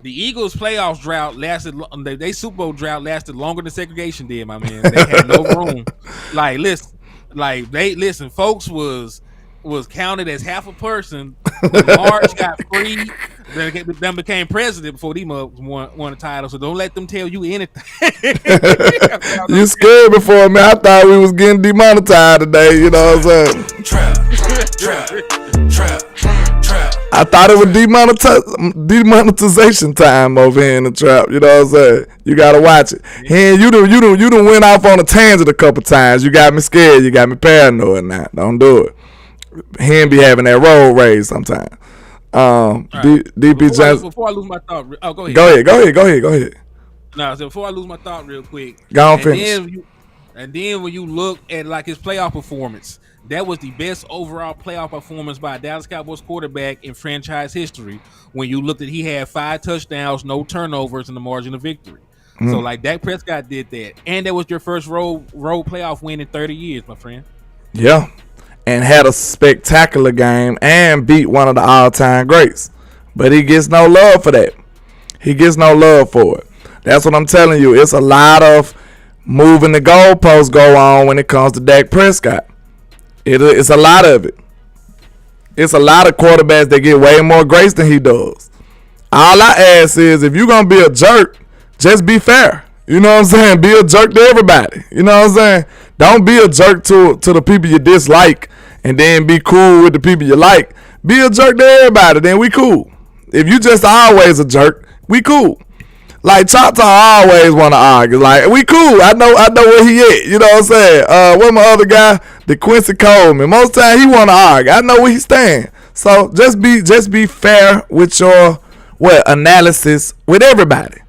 the Eagles' playoffs drought lasted. They Super Bowl drought lasted longer than segregation did, my man. They had no room. Folks was counted as half a person. March got free. Then became president before these won a title. So don't let them tell you anything. You scared before me. I thought we was getting demonetized today. You know what I'm saying? Trap. I thought it was demonetization time over here in the trap. You know what I'm saying? You gotta watch it. And you done went off on a tangent a couple times. You got me scared. You got me paranoid now. Don't do it. Him be having that road rage sometimes. DP Johnson. Before I lose my thought, go ahead. Go ahead. No, so before I lose my thought real quick. Go on, finish. Then when you look at like his playoff performance, that was the best overall playoff performance by a Dallas Cowboys quarterback in franchise history. When you looked at, he had 5 touchdowns, no turnovers, and the margin of victory. So like Dak Prescott did that, and that was your first road playoff win in 30 years, my friend. Yeah, and had a spectacular game and beat one of the all-time greats. But he gets no love for that. He gets no love for it. That's what I'm telling you. It's a lot of moving the goalposts go on when it comes to Dak Prescott. It's a lot of it. It's a lot of quarterbacks that get way more grace than he does. All I ask is, if you're going to be a jerk, just be fair. You know what I'm saying? Be a jerk to everybody. You know what I'm saying? Don't be a jerk to the people you dislike and then be cool with the people you like. Be a jerk to everybody, then we cool. If you just always a jerk, we cool. Like Choctaw always want to argue. Like, we cool. I know where he at. You know what I'm saying? What my other guy, the Quincy Coleman. Most time he want to argue. I know where he stand. So just be fair with your analysis with everybody.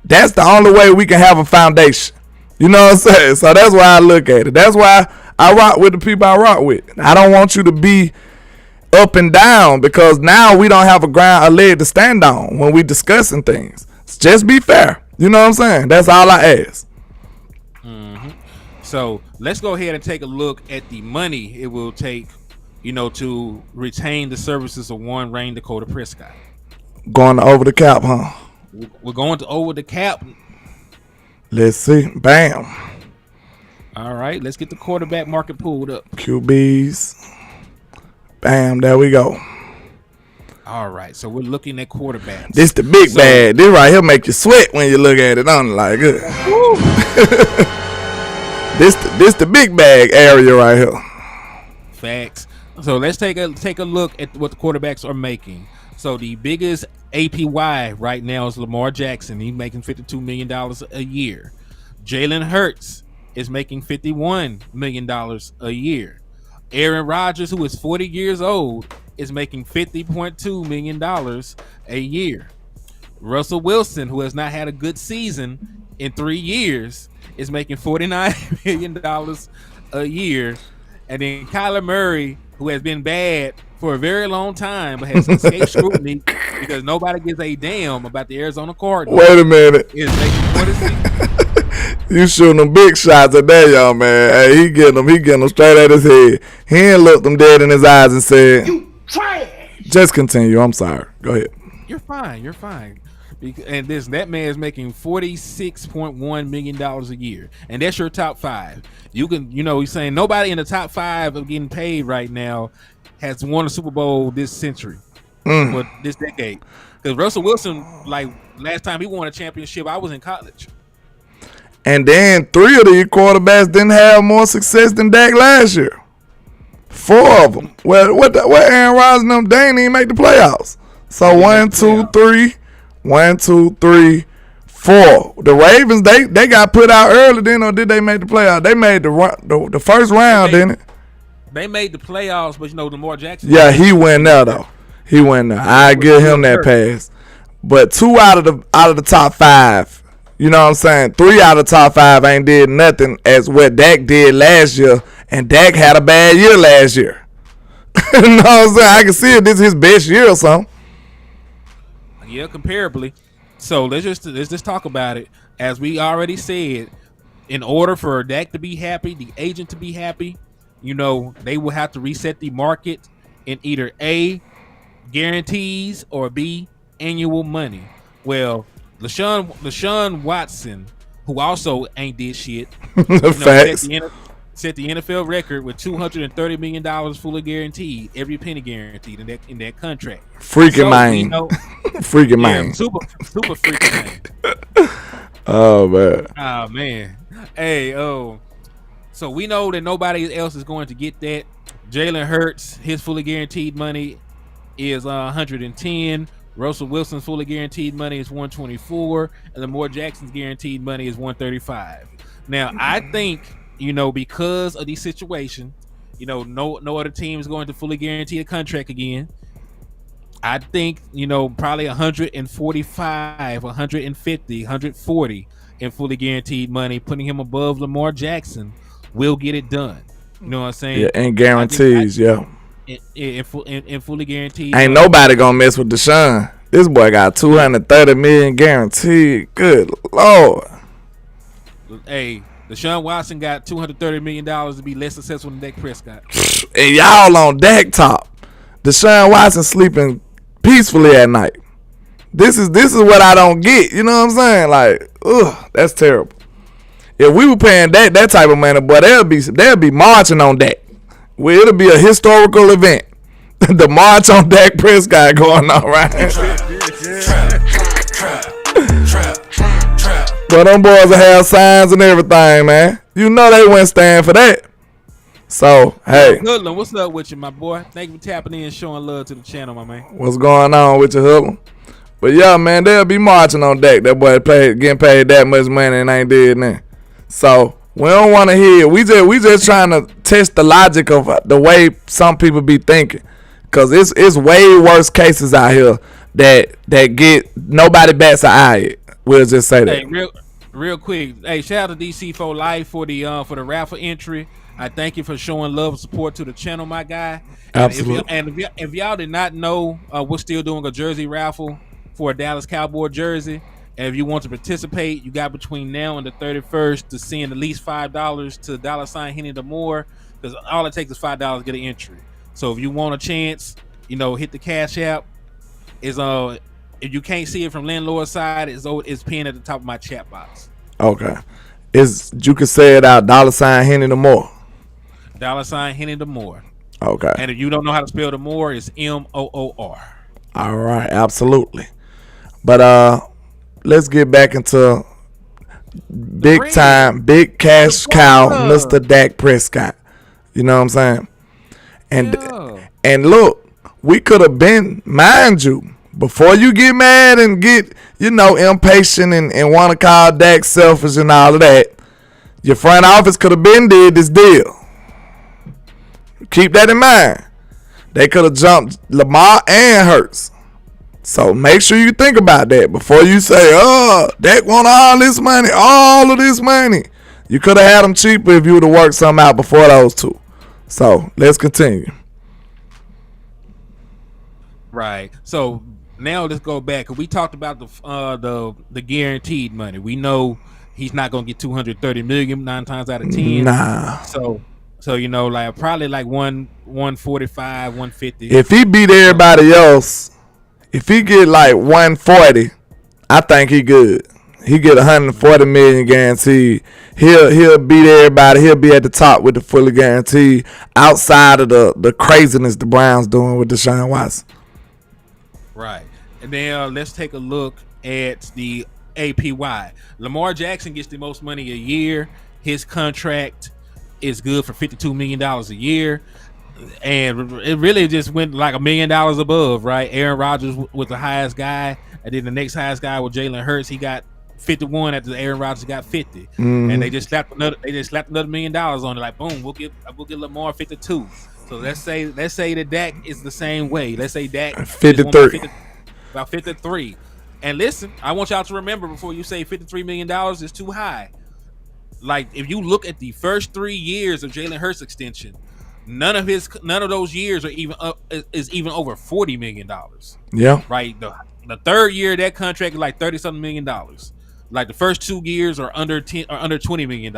That's the only way we can have a foundation. You know what I'm saying? So that's why I look at it. That's why I rock with the people I rock with. I don't want you to be up and down, because now we don't have a leg to stand on when we discussing things. Just be fair. You know what I'm saying? That's all I ask. So let's go ahead and take a look at the money it will take, to retain the services of one Rain Dakota Prescott. Going over the cap, huh? We're going to over the cap. Let's see. Bam. All right. Let's get the quarterback market pulled up. QBs. Bam. There we go. All right, so we're looking at quarterbacks. This the big bag. This right here make you sweat when you look at it. I'm like, this the big bag area right here. Facts. So let's take a look at what the quarterbacks are making. So the biggest APY right now is Lamar Jackson. He's making $52 million a year. Jalen Hurts is making $51 million a year. Aaron Rodgers, who is 40 years old, is making $50.2 million a year. Russell Wilson, who has not had a good season in 3 years, is making $49 million a year. And then Kyler Murray, who has been bad for a very long time but has escaped scrutiny because nobody gives a damn about the Arizona Cardinals. Wait a minute. Is making $46. You shooting them big shots at that young man. Hey, he getting them straight at his head. He ain't looked them dead in his eyes and said, "You trash." Just continue. I'm sorry. Go ahead. You're fine. And that man is making $46.1 million a year, and that's your top 5. You can, he's saying nobody in the top 5 of getting paid right now has won a Super Bowl this century, or this decade. Because Russell Wilson, like last time he won a championship, I was in college. And then 3 of these quarterbacks didn't have more success than Dak last year. 4 of them. Well, what Aaron Rodgers and them, they didn't even make the playoffs. So 1, 2, 3. 1, 2, 3, 4. The Ravens, they got put out early then, or did they make the playoffs? They made the first round, didn't it? They made the playoffs, but Lamar Jackson. Yeah, he went there though. I give him that pass. But 2 out of the top 5 You know what I'm saying? 3 out of top 5 ain't did nothing as what Dak did last year, and Dak had a bad year last year. You know what I'm saying? I can see it. This is his best year or something. Yeah, comparably. So let's just talk about it. As we already said, in order for Dak to be happy, the agent to be happy, you know, they will have to reset the market in either A, guarantees, or B, annual money. Well, LaShawn Watson, who also ain't did shit, Facts. set the NFL record with $230 million fully guaranteed, every penny guaranteed in that contract. Freaking man. Freaking man. Super freaking man. Oh man. Oh man. Hey, so we know that nobody else is going to get that. Jalen Hurts, his fully guaranteed money is 110. Russell Wilson's fully guaranteed money is 124, and Lamar Jackson's guaranteed money is 135. Now, I think, you know, because of the situation, you know, no other team is going to fully guarantee a contract again. I think, you know, probably 145, 150, 140 in fully guaranteed money, putting him above Lamar Jackson will get it done. You know what I'm saying? Yeah, and guarantees, yeah. In fully guaranteed. Ain't nobody gonna mess with Deshaun. This boy got $230 million guaranteed. Good Lord. Hey, Deshaun Watson got $230 million to be less successful than Dak Prescott. And y'all on Dak top. Deshaun Watson sleeping peacefully at night. This is what I don't get. You know what I'm saying? Like, ugh, that's terrible. If we were paying that type of money, boy, they'll be marching on Dak. Well, it'll be a historical event. The march on Dak Prescott going on right now. But them boys will have signs and everything, man. You know they wouldn't stand for that. So, hey. Hoodlum, what's up with you, my boy? Thank you for tapping in and showing love to the channel, my man. What's going on with you, Hoodlum? But yeah, man, they'll be marching on Dak. That boy getting paid that much money and ain't did nothing. So, we don't want to hear. We just trying to test the logic of the way some people be thinking. Because it's way worse cases out here that get nobody bats an eye at. We'll just say that. Hey, real quick. Hey, shout out to DC4 Life for the raffle entry. I thank you for showing love and support to the channel, my guy. Absolutely. And if y'all did not know, we're still doing a jersey raffle for a Dallas Cowboy jersey. And if you want to participate, you got between now and the 31st to send at least $5 to $Henny the more, because all it takes is $5 to get an entry. So if you want a chance, you know, hit the Cash App. Is if you can't see it from landlord's side, it's pinned at the top of my chat box. Okay. You can say it out, $Henny the more. $Henny the more. Okay. And if you don't know how to spell the more, it's MOOR. All right, absolutely. But let's get back into big time, big cash cow, Mr. Dak Prescott. You know what I'm saying? And look, we could have been, mind you, before you get mad and get, you know, impatient and want to call Dak selfish and all of that, your front office could have been did this deal. Keep that in mind. They could have jumped Lamar and Hurts. So make sure you think about that before you say, oh, Dak want all of this money. You could have had them cheaper if you would have worked something out before those two. So let's continue. Right. So now let's go back. We talked about the guaranteed money. We know he's not gonna get $230 million 9 times out of 10. Nah. So you know, like probably like 145, 150. If he beat everybody else, if he get like 140, I think he good. He get 140 million guaranteed. He'll beat everybody. He'll be at the top with the fully guaranteed. Outside of the craziness the Browns doing with Deshaun Watson. Right. And then let's take a look at the APY. Lamar Jackson gets the most money a year. His contract is good for $52 million a year. And it really just went like $1 million above, right? Aaron Rodgers was the highest guy. And then the next highest guy was Jalen Hurts. He got 51 after Aaron Rodgers got 50. Mm-hmm. And they just slapped another $1 million on it. Like, boom, we'll get Lamar 52. So let's say that Dak is the same way. Let's say Dak 53. About 53. And listen, I want y'all to remember before you say $53 million is too high. Like, if you look at the first 3 years of Jalen Hurts extension, none of those years are even is even over $40 million. Yeah. Right. The third year of that contract is like $30-something million. Like the first 2 years are under $20 million.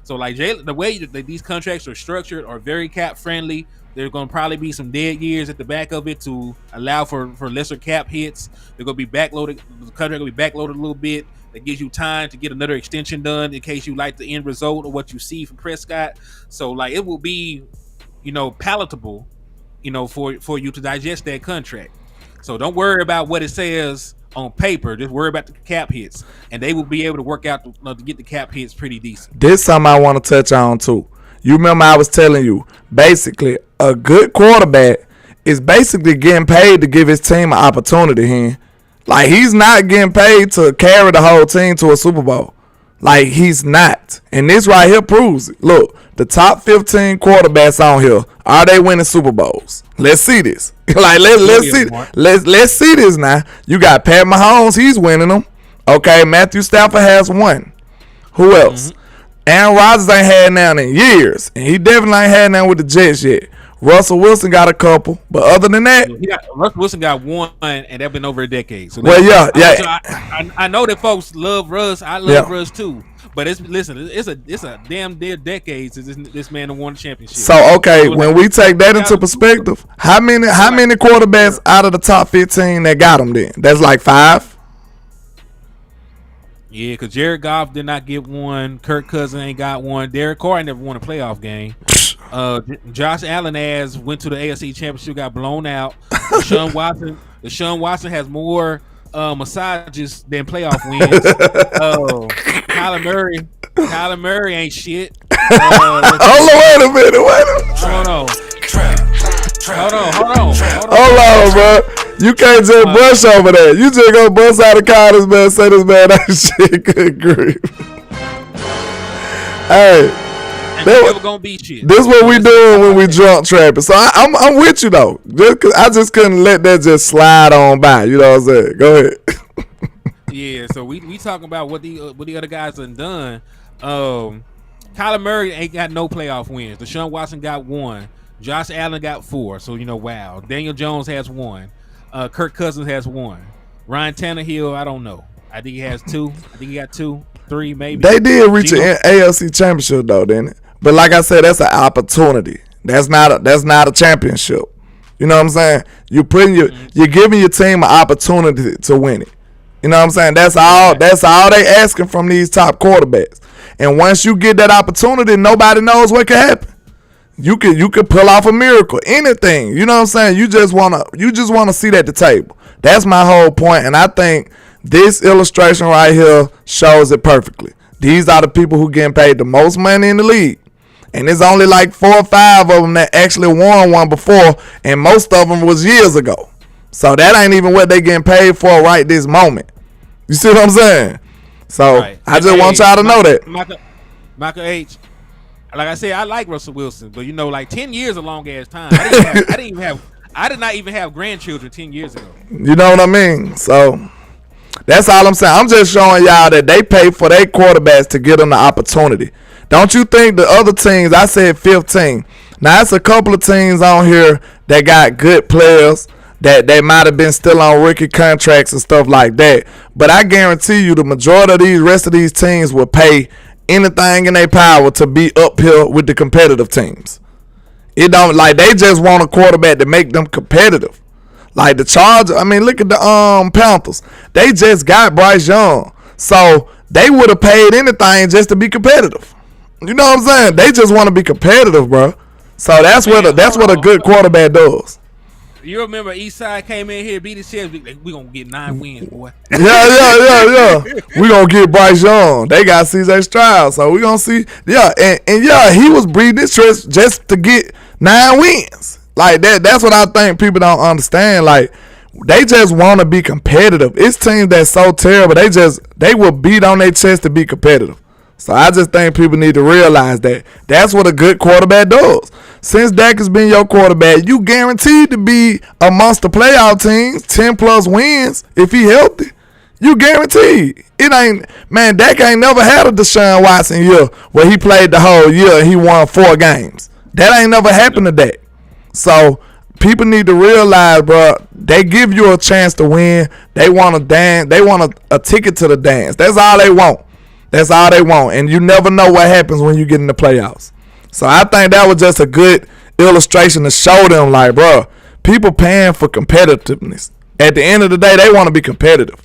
So like the way that these contracts are structured are very cap friendly. There's going to probably be some dead years at the back of it to allow for lesser cap hits. They're going to be backloaded. The contract will be backloaded a little bit. That gives you time to get another extension done in case you like the end result of what you see from Prescott. So like it will be, palatable, for you to digest that contract. So don't worry about what it says on paper. Just worry about the cap hits, and they will be able to work out to get the cap hits pretty decent. This is something I want to touch on too. You remember I was telling you, basically, a good quarterback is basically getting paid to give his team an opportunity here. Like, he's not getting paid to carry the whole team to a Super Bowl. Like, he's not. And this right here proves it. Look, the top 15 quarterbacks on here, are they winning Super Bowls? Let's see this. Like, let's see this now. You got Pat Mahomes, he's winning them. Okay, Matthew Stafford has one. Who else? Aaron Rodgers ain't had none in years, and he definitely ain't had none with the Jets yet. Russell Wilson got a couple, but other than that, Russell Wilson got one, and that's been over a decade. So I know that folks love Russ. I love Russ too. But it's a damn near decade since this man won the championship. So okay, when we take that into perspective, how many quarterbacks out of the top 15 that got him? Then that's like 5. Yeah, because Jared Goff did not get one. Kirk Cousins ain't got one. Derek Carr never won a playoff game. Josh Allen went to the AFC Championship, got blown out. Deshaun Watson has more massages than playoff wins. Kyler Murray ain't shit. Wait a minute. Hold on. Hold on, bro. You can't just brush over that. You just gonna bust out of college, man. Say this man ain't shit. Good grief. Hey. Never gonna be shit. This is what we doing when we drunk trapping. So I'm with you though. I just couldn't let that just slide on by. You know what I'm saying? Go ahead. Yeah. So we talking about what the other guys done. Kyler Murray ain't got no playoff wins. Deshaun Watson got one. Josh Allen got 4. So wow. Daniel Jones has 1. Kirk Cousins has 1. Ryan Tannehill, I don't know. I think he has 2. I think he got 2, 3 maybe. They did reach an AFC championship though, didn't it? But like I said, that's an opportunity. That's not a championship. You know what I'm saying? You're giving your team an opportunity to win it. You know what I'm saying? That's all they asking from these top quarterbacks. And once you get that opportunity, nobody knows what can happen. You could pull off a miracle, anything. You know what I'm saying? You just wanna sit at the table. That's my whole point, and I think this illustration right here shows it perfectly. These are the people who getting paid the most money in the league. And there's only like 4 or 5 of them that actually won one before, and most of them was years ago. So that ain't even what they getting paid for right this moment. You see what I'm saying? So right. I just want y'all to know that. Michael H., like I said, I like Russell Wilson, but like 10 years is a long ass time. I did not even have grandchildren 10 years ago. You know what I mean? So that's all I'm saying. I'm just showing y'all that they pay for their quarterbacks to get them the opportunity. Don't you think the other teams, I said 15. Now, it's a couple of teams on here that got good players that they might have been still on rookie contracts and stuff like that. But I guarantee you the majority of these rest of these teams will pay anything in their power to be up here with the competitive teams. It don't like they just want a quarterback to make them competitive. Like the Chargers, I mean, look at the Panthers. They just got Bryce Young. So they would have paid anything just to be competitive. You know what I'm saying? They just want to be competitive, bro. So that's what a good quarterback does. You remember Eastside came in here, beat his chest. We gonna get 9 wins, boy. Yeah. We gonna get Bryce Young. They got CJ Stroud, so we gonna see. Yeah, and yeah, he was breathing his chest just to get 9 wins. Like that. That's what I think people don't understand. Like they just want to be competitive. It's teams that's so terrible. They will beat on their chest to be competitive. So I just think people need to realize that that's what a good quarterback does. Since Dak has been your quarterback, you guaranteed to be amongst the playoff teams, 10 plus wins if he healthy. You guaranteed. It ain't, man, Dak ain't never had a Deshaun Watson year where he played the whole year and he won 4 games. That ain't never happened to Dak. So people need to realize, bro, they give you a chance to win. They want a dance. They want a ticket to the dance. That's all they want. That's all they want. And you never know what happens when you get in the playoffs. So I think that was just a good illustration to show them, like, bro, people paying for competitiveness. At the end of the day, they want to be competitive.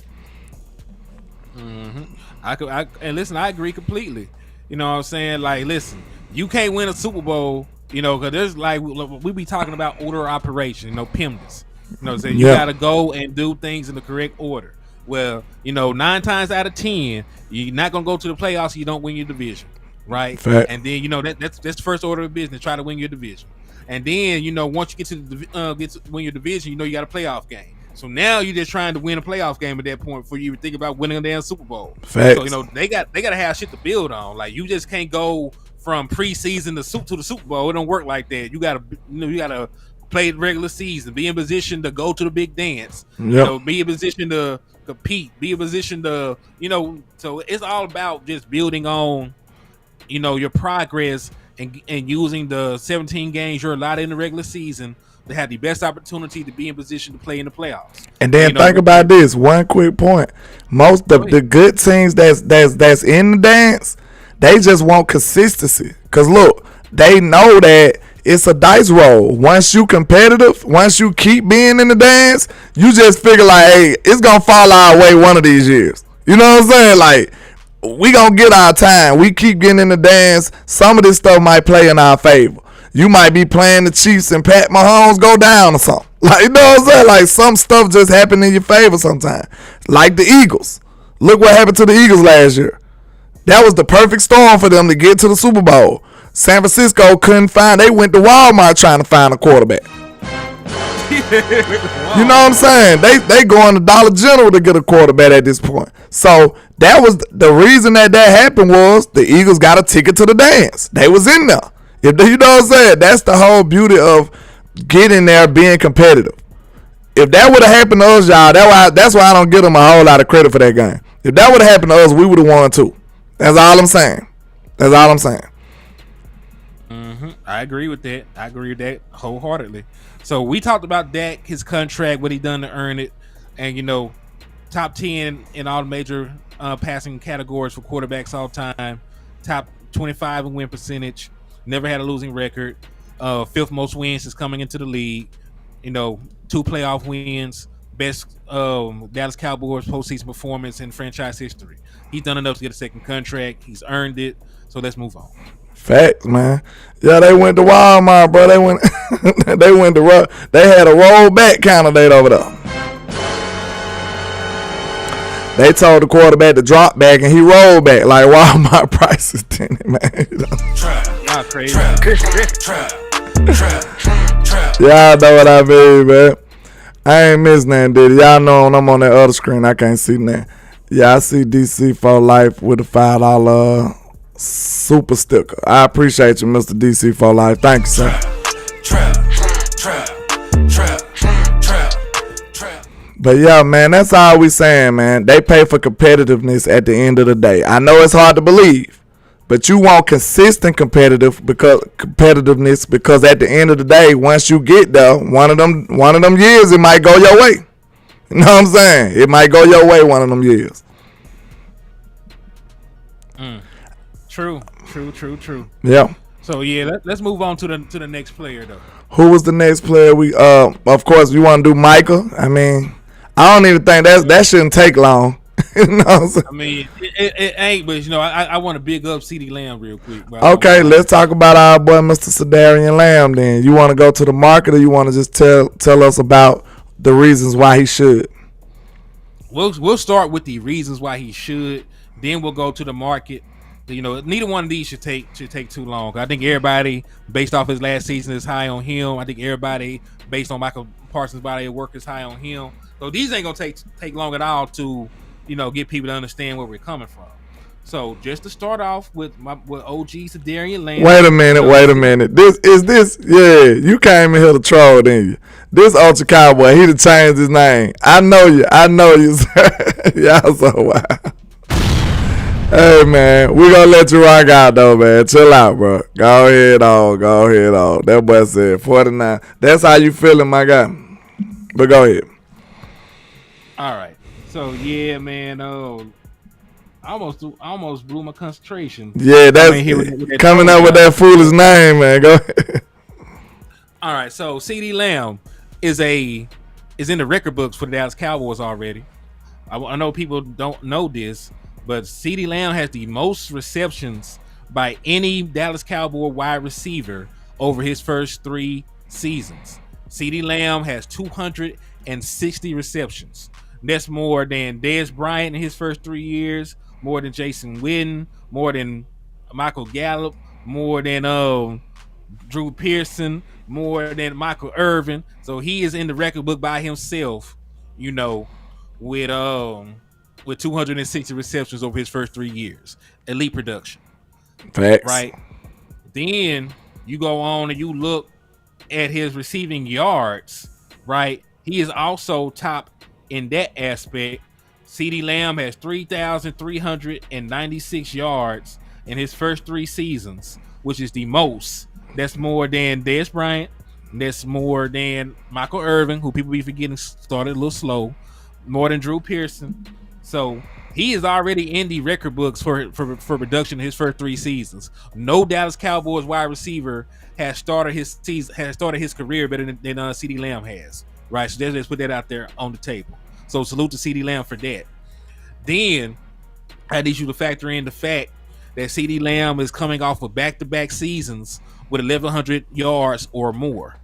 And listen, I agree completely. You know what I'm saying? Like, listen, you can't win a Super Bowl, you know, because there's like we be talking about order of operation, you know, PEMDAS. You know what I'm saying? You got to go and do things in the correct order. Well, you know, 9 times out of 10, you're not going to go to the playoffs if you don't win your division, right? Fact. And then, you know, that's the first order of business, try to win your division. And then, you know, once you get to win your division, you know you got a playoff game. So now you're just trying to win a playoff game at that point before you even think about winning a damn Super Bowl. Facts. So, you know, they got to have shit to build on. Like, you just can't go from preseason to the Super Bowl. It don't work like that. You gotta play the regular season, be in position to go to the big dance. Yep. You know, be in position to compete, be in position to, you know, so it's all about just building on, you know, your progress and using the 17 games you're allowed in the regular season to have the best opportunity to be in position to play in the playoffs. And then think about this. One quick point. Most of the good teams that's in the dance, they just want consistency. Because look, they know that it's a dice roll. Once you competitive, once you keep being in the dance, you just figure like, hey, it's going to fall our way one of these years. You know what I'm saying? Like, we going to get our time. We keep getting in the dance. Some of this stuff might play in our favor. You might be playing the Chiefs and Pat Mahomes go down or something. Like, you know what I'm saying? Like, some stuff just happen in your favor sometimes. Like the Eagles. Look what happened to the Eagles last year. That was the perfect storm for them to get to the Super Bowl. San Francisco couldn't find. They went to Walmart trying to find a quarterback. You know what I'm saying? They going to Dollar General to get a quarterback at this point. So that was the reason that happened was the Eagles got a ticket to the dance. They was in there. If you know what I'm saying? That's the whole beauty of getting there, being competitive. If that would have happened to us, y'all, that's why I don't give them a whole lot of credit for that game. If that would have happened to us, we would have won too. That's all I'm saying. That's all I'm saying. I agree with that. I agree with that wholeheartedly. So we talked about Dak, his contract, what he done to earn it, and, you know, top 10 in all major passing categories for quarterbacks all time, top 25 in win percentage, never had a losing record, 5th most wins since coming into the league, you know, 2 playoff wins, best Dallas Cowboys postseason performance in franchise history. He's done enough to get a second contract. He's earned it. So let's move on. Facts, man. Yeah, they went to Walmart, bro. They went they had a rollback candidate over there. They told the quarterback to drop back and he rolled back like Walmart prices, didn't it, man? You know? Y'all crazy. Y'all know what I mean, man. I ain't missing nothing, did it? Y'all know when I'm on that other screen, I can't see nothing. Yeah, I see DC for life with a $5 super sticker. I appreciate you, Mr. DC for life. Thank you, sir. But yeah, man, that's all we saying, man. They pay for competitiveness at the end of the day. I know it's hard to believe, but you want consistent competitiveness because at the end of the day, once you get there, one of them years it might go your way. You know what I'm saying? It might go your way one of them years. True. Yeah. So yeah, let's move on to the next player though. Who was the next player? We of course you want to do Micah. I mean, I don't even think that shouldn't take long. You know what I'm saying? I mean, it ain't, but you know, I want to big up CD Lamb real quick. Okay, let's talk about our boy Mr. Sedarian Lamb. Then you want to go to the market, or you want to just tell us about the reasons why he should? We'll start with the reasons why he should. Then we'll go to the market. You know, neither one of these should take too long. I think everybody, based off his last season, is high on him. I think everybody, based on Michael Parsons' body of work, is high on him. So these ain't gonna take long at all to, you know, get people to understand where we're coming from. So just to start off with OG Sedarian Lamb. Wait a minute. Yeah, you came in here to troll, didn't you? This Ultra Cowboy, he done changed his name. I know you, sir. Y'all so wild. Hey, man, we gonna let you rock out, though, man. Chill out, bro. Go ahead on. That boy said 49. That's how you feeling, my guy. But go ahead. All right. So, yeah, man, I almost blew my concentration. Yeah, that's coming up with that foolish name, man. Go ahead. All right, so CeeDee Lamb is in the record books for the Dallas Cowboys already. I know people don't know this, but CeeDee Lamb has the most receptions by any Dallas Cowboy wide receiver over his first 3 seasons. CeeDee Lamb has 260 receptions. That's more than Dez Bryant in his first 3 years, more than Jason Witten, more than Michael Gallup, more than Drew Pearson, more than Michael Irvin. So he is in the record book by himself, with 260 receptions over his first 3 years. Elite production. Facts. Right? Then you go on and you look at his receiving yards, right? He is also top in that aspect. CeeDee Lamb has 3,396 yards in his first 3 seasons, which is the most. That's more than Dez Bryant. That's more than Michael Irvin, who people be forgetting started a little slow. More than Drew Pearson. So he is already in the record books for production in his first 3 seasons. No Dallas Cowboys wide receiver has started his career better than CeeDee Lamb has. Right, so let's put that out there on the table. So salute to CeeDee Lamb for that. Then I need you to factor in the fact that CeeDee Lamb is coming off of back-to-back seasons with 1,100 yards or more.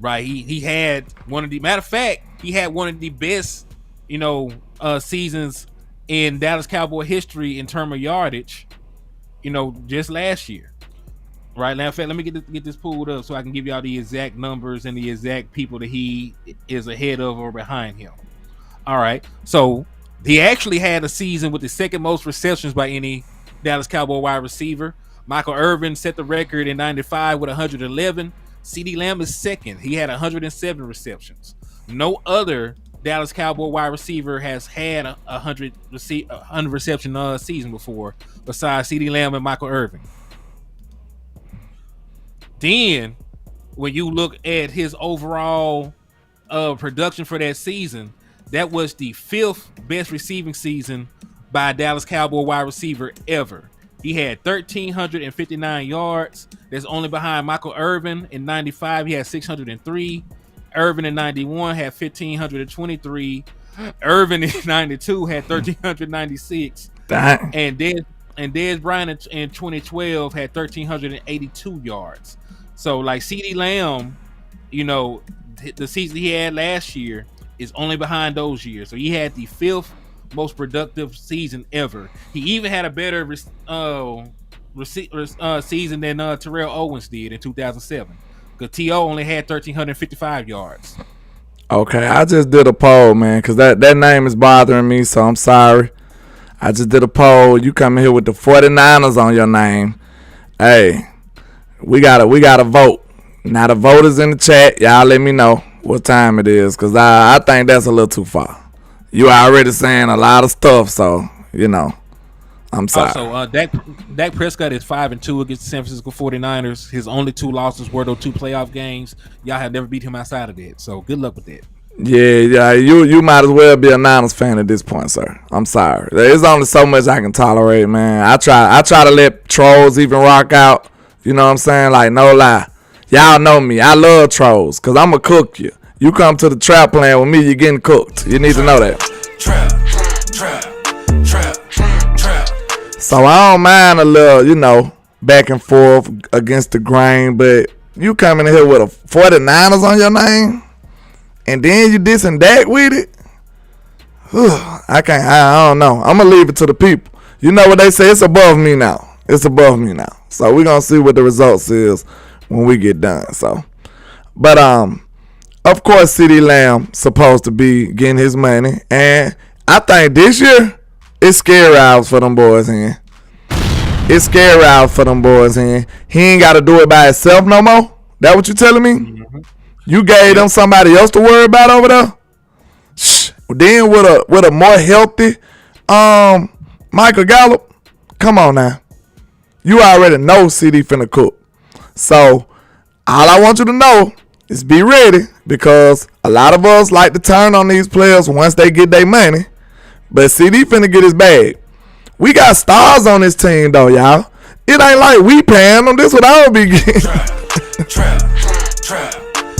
Right, he had one of the best, seasons in Dallas Cowboy history in terms of yardage. Just last year. Right now, in fact, let me get this pulled up so I can give y'all the exact numbers and the exact people that he is ahead of or behind him. All right, so he actually had a season with the second most receptions by any Dallas Cowboy wide receiver. Michael Irvin set the record in '95 with 111. CeeDee Lamb is second. He had 107 receptions. No other Dallas Cowboy wide receiver has had a 100 reception season before, besides CeeDee Lamb and Michael Irvin. Then, when you look at his overall production for that season, that was the 5th best receiving season by a Dallas Cowboy wide receiver ever. He had 1,359 yards. That's only behind Michael Irvin in '95. He had 603. Irvin in '91 had 1,523. Irvin in '92 had 1,396. And Dez Bryant in 2012 had 1,382 yards. So, like CeeDee Lamb, the season he had last year is only behind those years. So he had the 5th most productive season ever. He even had a better season than Terrell Owens did in 2007. Because T.O. only had 1,355 yards. Okay, I just did a poll, man, because that name is bothering me, so I'm sorry. I just did a poll. You coming here with the 49ers on your name. Hey, we gotta vote. Now the voters in the chat, y'all let me know what time it is, because I think that's a little too far. You already saying a lot of stuff, so, I'm sorry. Also, Dak Prescott is 5-2 against the San Francisco 49ers. His only 2 losses were those 2 playoff games. Y'all have never beat him outside of that, so good luck with that. Yeah, you might as well be a Niners fan at this point, sir. I'm sorry. There's only so much I can tolerate, man. I try to let trolls even rock out. You know what I'm saying? Like, no lie. Y'all know me. I love trolls, because I'm going to cook you. You come to the trap playing with me, you're getting cooked. You need to know that. Trap. So I don't mind a little, back and forth against the grain, but you coming in here with a 49ers on your name, and then you dissing Dak with it? I don't know. I'm going to leave it to the people. You know what they say? It's above me now. So we're going to see what the results is when we get done. So, but, of course, CeeDee Lamb supposed to be getting his money, and I think this year It's scary hours for them boys in. It's scary hours for them boys in. He ain't got to do it by himself no more. That what you telling me? Mm-hmm. You gave them somebody else to worry about over there? Shh. Then with a more healthy Michael Gallup, come on now. You already know CD finna cook. So all I want you to know is be ready, because a lot of us like to turn on these players once they get their money. But CD finna get his bag. We got stars on this team though, y'all. It ain't like we paying them. This what I would be getting.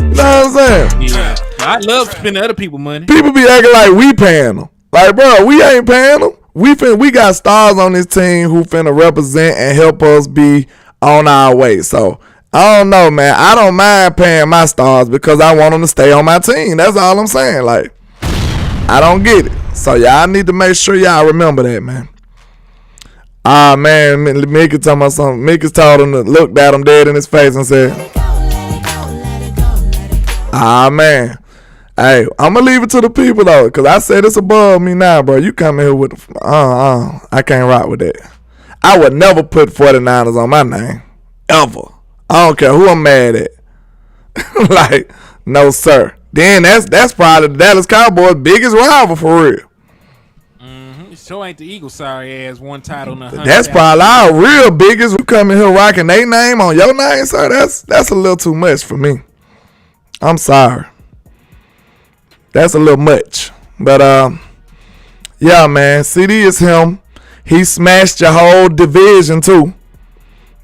You know what I'm saying? Yeah. I love spending other people's money. People be acting like we paying them. Like, bro, we ain't paying them. We got stars on this team who finna represent and help us be on our way. So I don't know, man. I don't mind paying my stars because I want them to stay on my team. That's all I'm saying. Like, I don't get it. So y'all need to make sure y'all remember that, man. Man, Mickey talking about something. Mickey told him to look at him dead in his face and said, man. Hey, I'm going to leave it to the people, though, because I said it's above me now, bro. You come here with I can't rock with that. I would never put 49ers on my name. Ever. I don't care who I'm mad at. Like, no, sir. Then that's probably the Dallas Cowboys' biggest rival for real. Mm-hmm. So ain't the Eagles sorry ass one title in 100. That's probably our real biggest. You come in here rocking their name on your name, sir. That's a little too much for me. I'm sorry. That's a little much. But yeah, man. CD is him. He smashed your whole division too.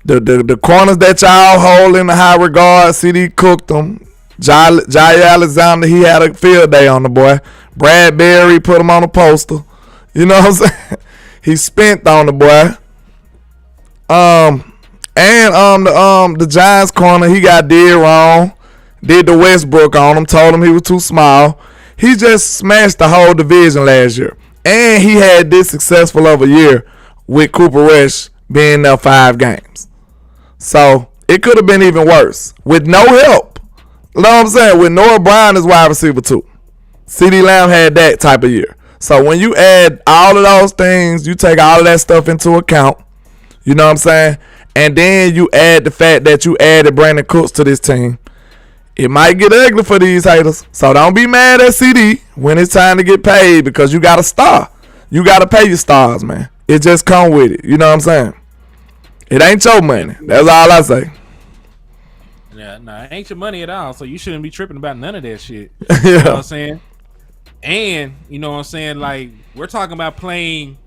The corners that y'all hold in the high regard, CD cooked them. Jai Alexander, he had a field day on the boy. Bradbury put him on a poster. You know what I'm saying? He spent on the boy. The Giants corner, he got dead wrong. Did the Westbrook on him, told him he was too small. He just smashed the whole division last year. And he had this successful of a year with Cooper Rush being there 5 games. So it could have been even worse with no help. You know what I'm saying? With Noah Brown as wide receiver 2. CeeDee Lamb had that type of year. So when you add all of those things, you take all of that stuff into account. You know what I'm saying? And then you add the fact that you added Brandon Cooks to this team. It might get ugly for these haters. So don't be mad at CD when it's time to get paid, because you got a star. You got to pay your stars, man. It just come with it. You know what I'm saying? It ain't your money. That's all I say. Yeah, no, it ain't your money at all. So you shouldn't be tripping about none of that shit. Yeah. You know what I'm saying? And, you know what I'm saying? Like, we're talking about playing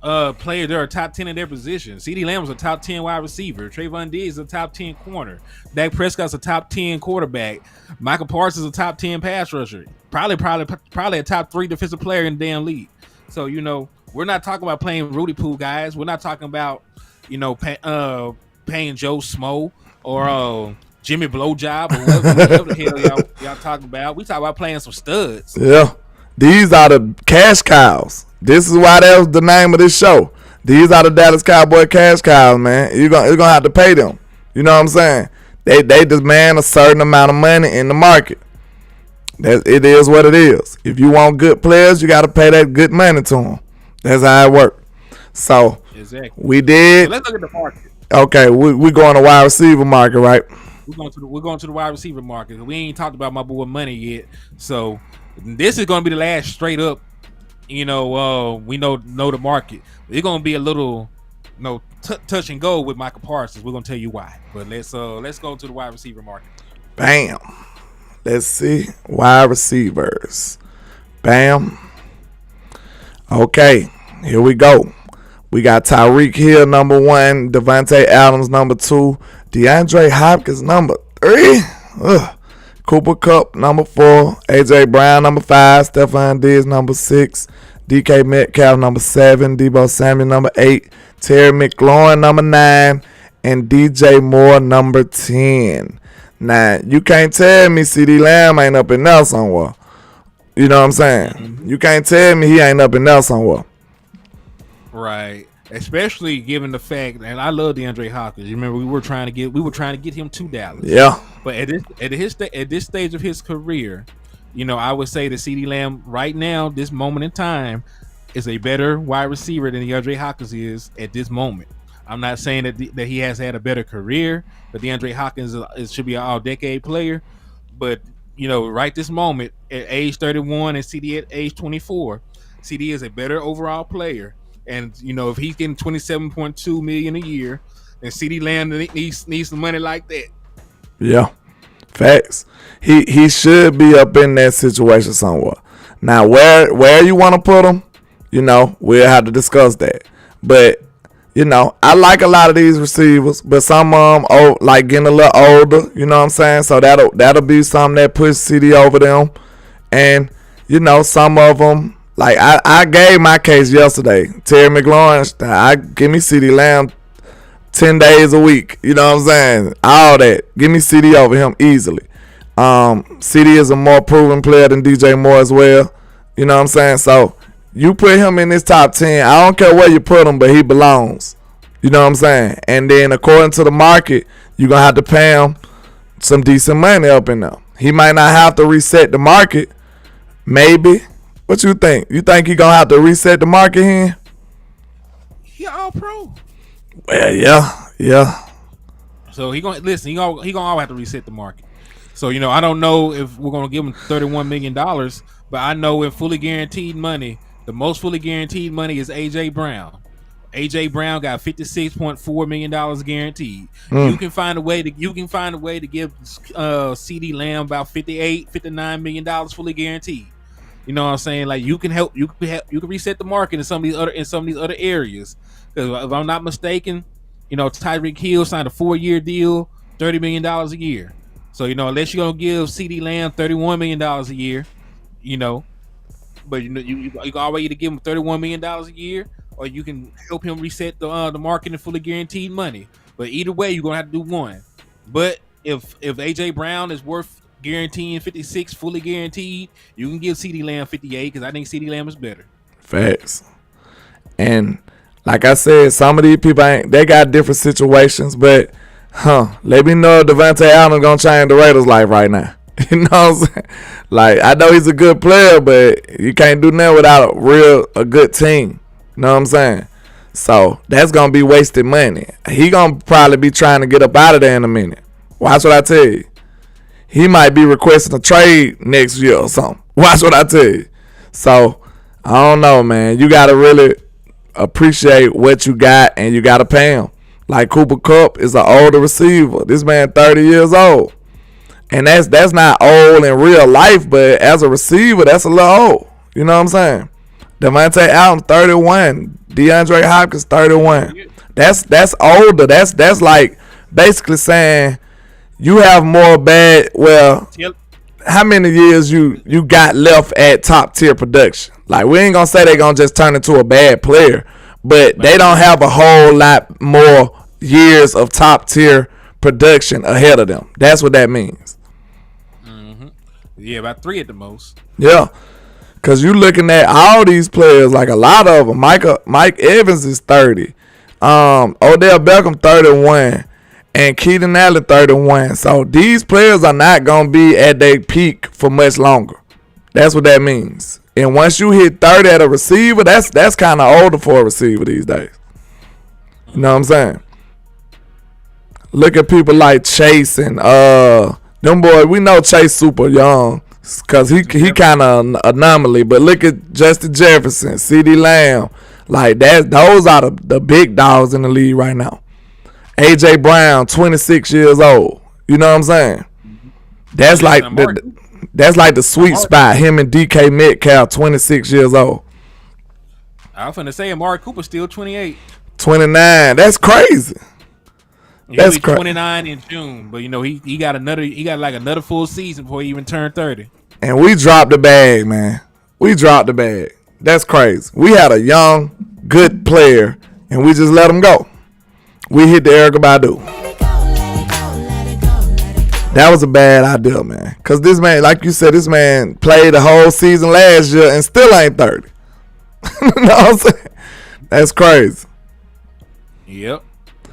players that are top 10 in their position. CeeDee Lamb was a top 10 wide receiver. Trayvon Diggs is a top 10 corner. Dak Prescott's a top 10 quarterback. Michael Parsons is a top 10 pass rusher. Probably a top 3 defensive player in the damn league. So, you know, we're not talking about playing Rudy Poo guys. We're not talking about, you know, paying Joe Smo or Jimmy Blowjob or whatever the hell y'all talking about. We talk about playing some studs. Yeah. These are the cash cows. This is why that was the name of this show. These are the Dallas Cowboy cash cows, man. You're gonna have to pay them. You know what I'm saying? They demand a certain amount of money in the market. It is what it is. If you want good players, you got to pay that good money to them. That's how it works. So exactly. We did. So let's look at the market. Okay, we going to wide receiver market, right? We're going to the wide receiver market. We ain't talked about my boy Money yet. So this is going to be the last straight up. You know, we know the market. It's going to be a little, touch and go with Michael Parsons. We're going to tell you why. But let's go to the wide receiver market. Bam. Let's see. Wide receivers. Bam. Okay. Here we go. We got Tyreek Hill, number 1. Devontae Adams, number 2. DeAndre Hopkins, number 3. Cooper Kupp, number 4. AJ Brown, number 5. Stephon Diggs, number 6. DK Metcalf, number 7. Deebo Samuel, number 8. Terry McLaurin, number 9. And DJ Moore, number 10. Now, you can't tell me CeeDee Lamb ain't up in there somewhere. You know what I'm saying? Mm-hmm. You can't tell me he ain't up in there somewhere. Right. Especially given the fact, and I love DeAndre Hopkins. You remember we were trying to get him to Dallas. Yeah. But at this stage of his career, I would say that CeeDee Lamb right now, this moment in time, is a better wide receiver than DeAndre Hopkins is at this moment. I'm not saying that he has had a better career, but DeAndre Hopkins should be an all-decade player. But, right this moment, at age 31 and CD at age 24, CD is a better overall player. And, if he's getting $27.2 million a year, then CD Lamb needs some money like that. Yeah, facts. He should be up in that situation somewhere. Now, where you want to put him, we'll have to discuss that. But, I like a lot of these receivers, but some of them like getting a little older, you know what I'm saying? So that'll be something that puts CD over them. And, some of them, like I gave my case yesterday. Terry McLaurin, give me CD Lamb 10 days a week. You know what I'm saying? All that. Give me CD over him easily. CD is a more proven player than DJ Moore as well. You know what I'm saying? So you put him in this top 10. I don't care where you put him, but he belongs. You know what I'm saying? And then according to the market, you're going to have to pay him some decent money up in there. He might not have to reset the market. Maybe. What you think? You think he going to have to reset the market here? He all pro. Well, yeah. So he gonna always have to reset the market. So I don't know if we're gonna give him $31 million, but I know in fully guaranteed money, the most fully guaranteed money is AJ Brown. AJ Brown got $56.4 million guaranteed. You can find a way to give CD Lamb about $59 million fully guaranteed. You know what I'm saying? Like you can reset the market in some of these other areas. Because if I'm not mistaken, Tyreek Hill signed a 4-year deal, $30 million a year. So, unless you're gonna give CD Lamb $31 million a year, but you can always either give him $31 million a year, or you can help him reset the market in fully guaranteed money. But either way, you're gonna have to do one. But if AJ Brown is worth guaranteeing 56 fully guaranteed, you can give CD Lamb 58 because I think CD Lamb is better. Facts. And like I said, some of these people they got different situations, but let me know if Devontae Adams gonna change the Raiders' life right now. You know what I'm saying? Like, I know he's a good player, but you can't do nothing without a good team. You know what I'm saying? So that's gonna be wasted money. He gonna probably be trying to get up out of there in a minute. Watch what I tell you. He might be requesting a trade next year or something. Watch what I tell you. So I don't know, man. You gotta really appreciate what you got, and you gotta pay him. Like Cooper Kupp is an older receiver. This man 30 years old. And that's not old in real life, but as a receiver, that's a little old. You know what I'm saying? Devontae Adams 31. DeAndre Hopkins 31. That's older. That's like basically saying you have more bad. Well, how many years you got left at top tier production? Like, we ain't gonna say they gonna just turn into a bad player, but they don't have a whole lot more years of top tier production ahead of them. That's what that means. Yeah, about 3 at the most. Yeah, because you looking at all these players, like a lot of them. Mike Evans is 30. Odell Beckham 31. And Keaton Allen 31. So these players are not going to be at their peak for much longer. That's what that means. And once you hit 30 at a receiver, that's kind of older for a receiver these days. You know what I'm saying? Look at people like Chase and them boys. We know Chase super young because he kind of an anomaly. But look at Justin Jefferson, CeeDee Lamb. Like that, those are the big dogs in the league right now. AJ Brown, 26 years old. You know what I'm saying? That's like the sweet spot. Him and DK Metcalf, 26 years old. I was finna say Amari Cooper still 28. 29. That's crazy. He'll be 29 in June, but he got like another full season before he even turned 30. And we dropped the bag, man. We dropped the bag. That's crazy. We had a young, good player, and we just let him go. We hit the Erykah Badu. That was a bad idea, man. Because this man, like you said, this man played the whole season last year and still ain't 30. You know what I'm saying? That's crazy. Yep.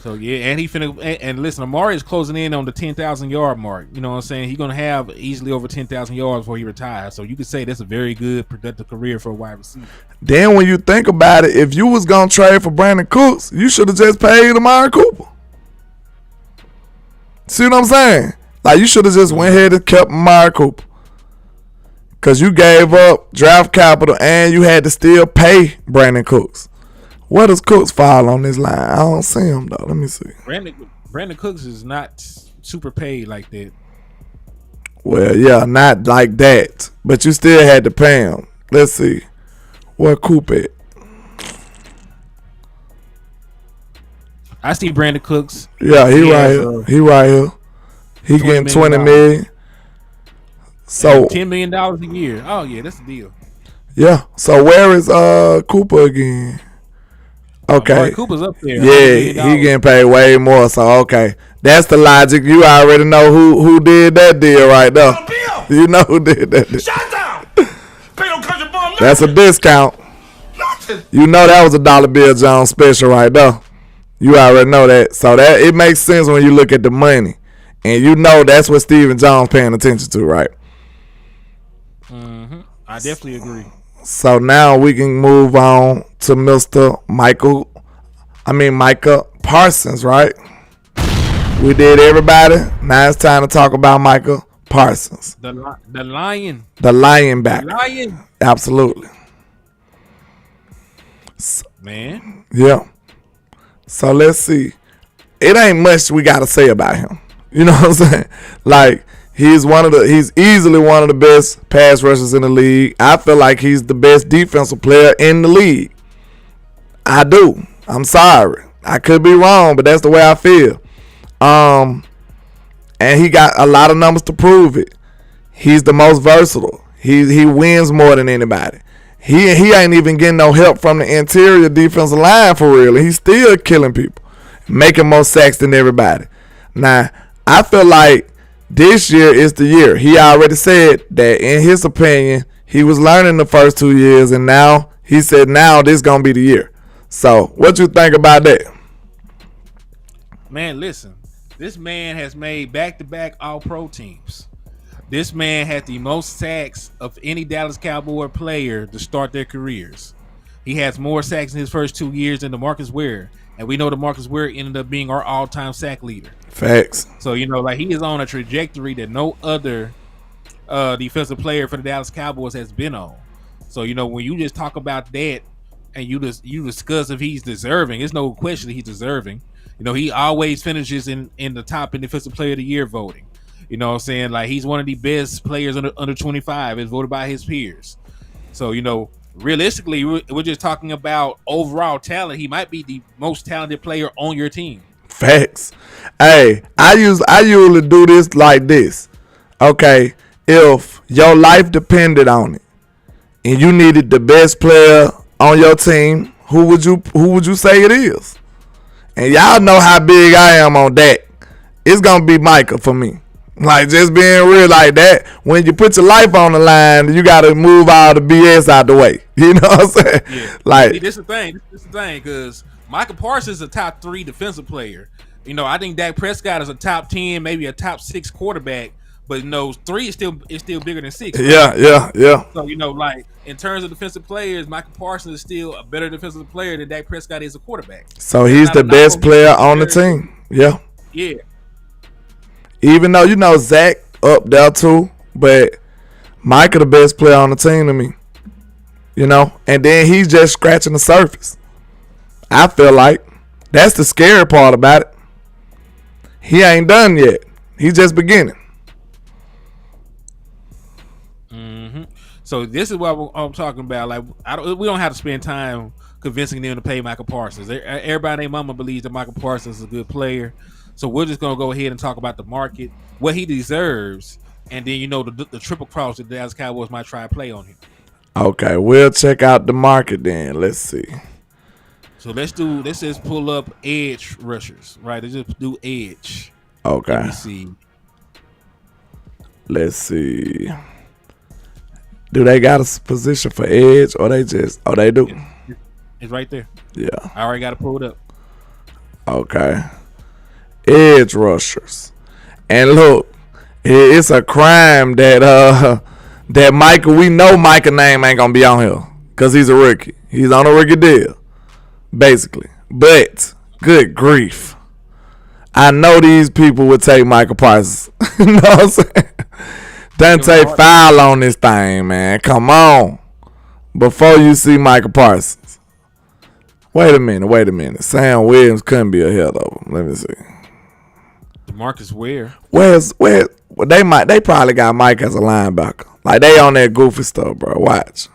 So yeah, and he finna and listen, Amari is closing in on the 10,000 yard mark. You know what I'm saying? He's gonna have easily over 10,000 yards before he retires. So you could say that's a very good productive career for a wide receiver. Then when you think about it, if you was gonna trade for Brandon Cooks, you should have just paid Amari Cooper. See what I'm saying? Like you should have just went ahead and kept Amari Cooper. Cause you gave up draft capital and you had to still pay Brandon Cooks. Where does Cooks fall on this line? I don't see him though. Let me see. Brandon Cooks is not super paid like that. Well, yeah, not like that. But you still had to pay him. Let's see. Where Coop at? I see Brandon Cooks. Yeah, he right here. He right here. He getting $20 million. So $10 million a year. Oh yeah, that's the deal. Yeah. So where is Cooper again? Okay. Cooper's up there. Yeah, he getting paid way more. So okay, that's the logic. You already know who did that deal right there. You know who did that deal. Shut down. Pay no country for him. That's a discount. You know that was a $1 Bill Jones special right there. You already know that. So that it makes sense when you look at the money, and you know that's what Stephen Jones paying attention to, right? Mm-hmm. I definitely agree. So now we can move on to Mr. Micah Parsons, right? We did everybody. Now it's time to talk about Micah Parsons. The lion. The lion back. The lion. Absolutely. Man. Yeah. So let's see. It ain't much we got to say about him. You know what I'm saying? Like, he's easily one of the best pass rushers in the league. I feel like he's the best defensive player in the league. I do. I'm sorry. I could be wrong, but that's the way I feel. And he got a lot of numbers to prove it. He's the most versatile. He wins more than anybody. He ain't even getting no help from the interior defensive line for real. He's still killing people, making more sacks than everybody. Now, I feel like this year is the year. He already said that in his opinion, he was learning the first 2 years, and now he said now this gonna be the year. So, what you think about that? Man, listen. This man has made back-to-back All-Pro teams. This man had the most sacks of any Dallas Cowboy player to start their careers. He has more sacks in his first 2 years than DeMarcus Ware, and we know DeMarcus Ware ended up being our all-time sack leader. Facts. So, like he is on a trajectory that no other defensive player for the Dallas Cowboys has been on. So, when you just talk about that and you discuss if he's deserving, there's no question that he's deserving. He always finishes in the top in defensive player of the year voting. You know what I'm saying? Like, he's one of the best players under 25 as voted by his peers. So, realistically, we're just talking about overall talent. He might be the most talented player on your team. Facts. Hey, I usually do this like this. Okay, if your life depended on it and you needed the best player on your team, who would you say it is? And y'all know how big I am on that. It's gonna be Micah for me. Like, just being real like that. When you put your life on the line, you gotta move all the BS out the way. You know what I'm saying? Yeah. Like, see, this is the thing, because Micah Parsons is a top 3 defensive player. I think Dak Prescott is a top 10, maybe a top 6 quarterback. But 3 is still bigger than 6. Right? Yeah. So like, in terms of defensive players, Micah Parsons is still a better defensive player than Dak Prescott is a quarterback. So he's the best player on the team. Yeah. Yeah. Even though Zach up there too, but Micah the best player on the team to me. And then he's just scratching the surface. I feel like that's the scary part about it. He ain't done yet. He's just beginning. Mm-hmm. So this is what I'm talking about. Like, we don't have to spend time convincing them to pay Micah Parsons. Everybody and their mama believes that Micah Parsons is a good player. So we're just gonna go ahead and talk about the market, what he deserves, and then the triple cross that the Dallas Cowboys might try to play on him. Okay, we'll check out the market then. Let's see. So let's just pull up edge rushers, right? Let's just do edge. Okay. Let's see. Do they got a position for edge, or they just? Oh, they do. It's right there. Yeah. I already got it pulled up. Okay. Edge rushers. And look, it's a crime that that Michael, we know Michael name ain't gonna be on here. Cause he's a rookie. He's on a rookie deal. Basically. But good grief. I know these people would take Michael Parsons. You know what I'm saying? Dante foul on this thing, man. Come on. Before you see Michael Parsons. Wait a minute. Sam Williams couldn't be ahead of him. Let me see. DeMarcus Ware. Where they probably got Mike as a linebacker. Like they on that goofy stuff, bro. Watch.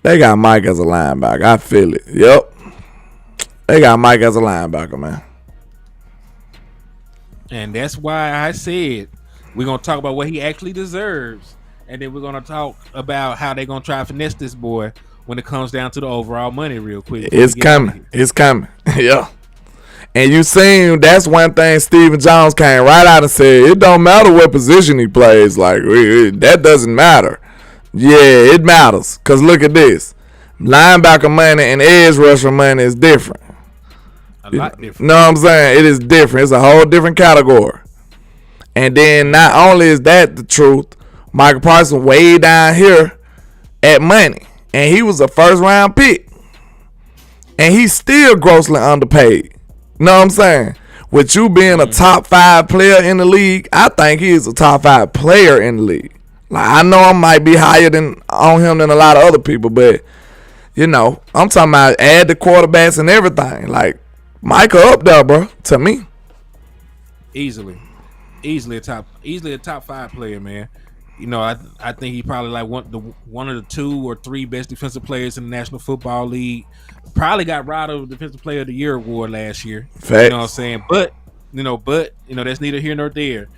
They got Mike as a linebacker. I feel it. Yep. They got Mike as a linebacker, man. And that's why I said we're going to talk about what he actually deserves. And then we're going to talk about how they're going to try to finesse this boy when it comes down to the overall money real quick. It's coming. Yeah. And you seen, that's one thing Stephen Jones came right out and said, it don't matter what position he plays. Like, that doesn't matter. Yeah, it matters. Because look at this. Linebacker money and edge rusher money is different. A lot different. You know what I'm saying? It is different. It's a whole different category. And then not only is that the truth, Michael Parsons way down here at money. And he was a first round pick. And he's still grossly underpaid. You know what I'm saying? With you being a top 5 player in the league, I think he is a top 5 player in the league. Like, I know I might be higher on him than a lot of other people, but you know, I'm talking about add the quarterbacks and everything. Like, Michael up there, bro, to me. Easily a top 5 player, man. You know, I think he probably like one of the 2 or 3 best defensive players in the National Football League. Probably got robbed of the Defensive Player of the Year award last year. Facts. You know what I'm saying? But that's neither here nor there.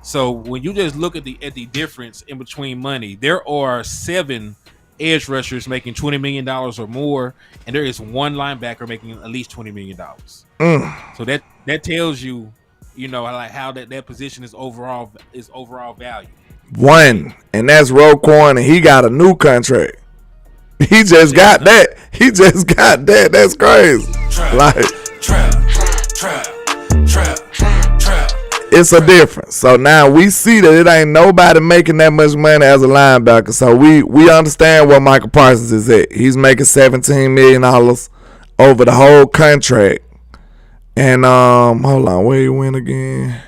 So when you just look at the difference in between money, there are 7 edge rushers making $20 million or more, and there is 1 linebacker making at least $20 million. So that tells you, you know, like how that position is overall value. 1, and that's Roquan, and he got a new contract. He just got that. That's crazy. Like, it's a difference. So now we see that it ain't nobody making that much money as a linebacker. So we understand where Michael Parsons is at. He's making $17 million over the whole contract. And hold on, where he went again?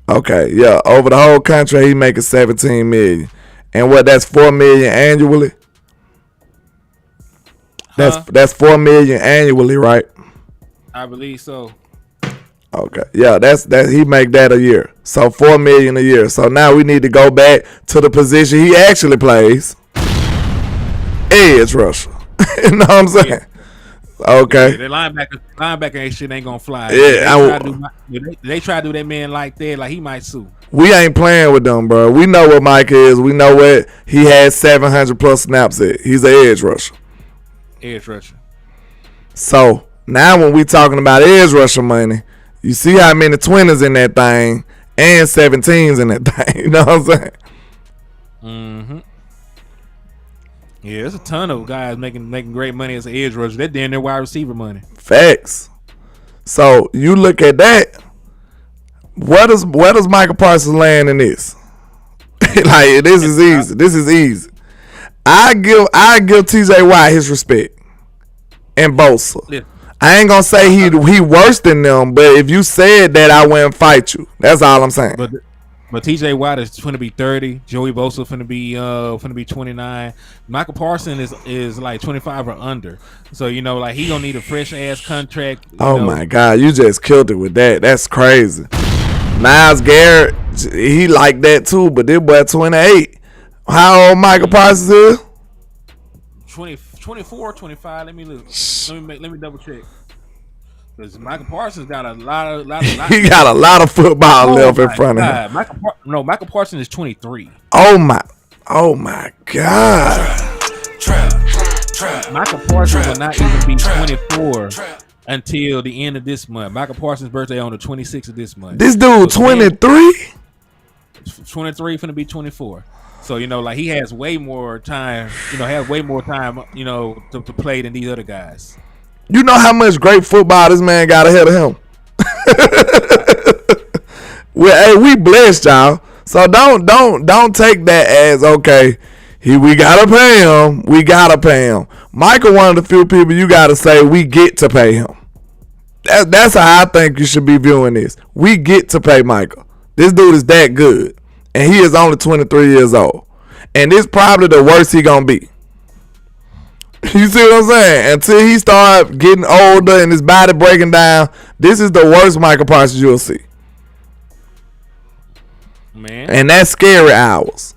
Okay, yeah, over the whole contract he making $17 million. And that's $4 million annually. That's $4 million annually, right? I believe so. Okay, yeah, that's he make that a year, so $4 million a year. So now we need to go back to the position he actually plays, edge rusher. You know what I'm saying? Yeah. Okay. Yeah, the linebacker ain't shit ain't gonna fly. Yeah, they try to do that man like that, like he might sue. We ain't playing with them, bro. We know what Mike is. We know what he had 700 plus snaps at. He's an edge rusher. So now when we talking about edge rusher money, you see how many 20s in that thing and 17s in that thing. You know what I'm saying? Mm-hmm. Yeah, there's a ton of guys making great money as an edge rusher. They're damn near wide receiver money. Facts. So you look at that. Where does Michael Parsons land in this? Like, this is easy. This is easy. I give TJ Watt his respect and Bosa. Yeah. I ain't gonna say he worse than them, but if you said that, I wouldn't fight you. That's all I'm saying. But TJ Watt is going to be 30. Joey Bosa finna be 29. Michael Parsons is like 25 or under. So you know, like he gonna need a fresh ass contract. Oh my God, you just killed it with that. That's crazy. Myles Garrett, he like that too, but this boy 28. How old Michael Parsons is? 24, 25. Let me look. Let me double check. Because Michael Parsons got a lot. He got a lot of football left in front of him. Michael Parsons is 23. Oh my God. Michael Parsons will not even be 24 until the end of this month. Michael Parsons' birthday on the 26th of this month. This dude 23? 23 finna be 24. So, you know, like he has way more time, to play than these other guys. You know how much great football this man got ahead of him. Well, hey, we blessed, y'all. So don't take that as okay. We gotta pay him. We gotta pay him. Michael, one of the few people you gotta say we get to pay him. That's how I think you should be viewing this. We get to pay Michael. This dude is that good, and he is only 23 years old, and this probably the worst he gonna be. You see what I'm saying? Until he start getting older and his body breaking down, this is the worst Michael Parsons you'll see. Man. And that's scary hours.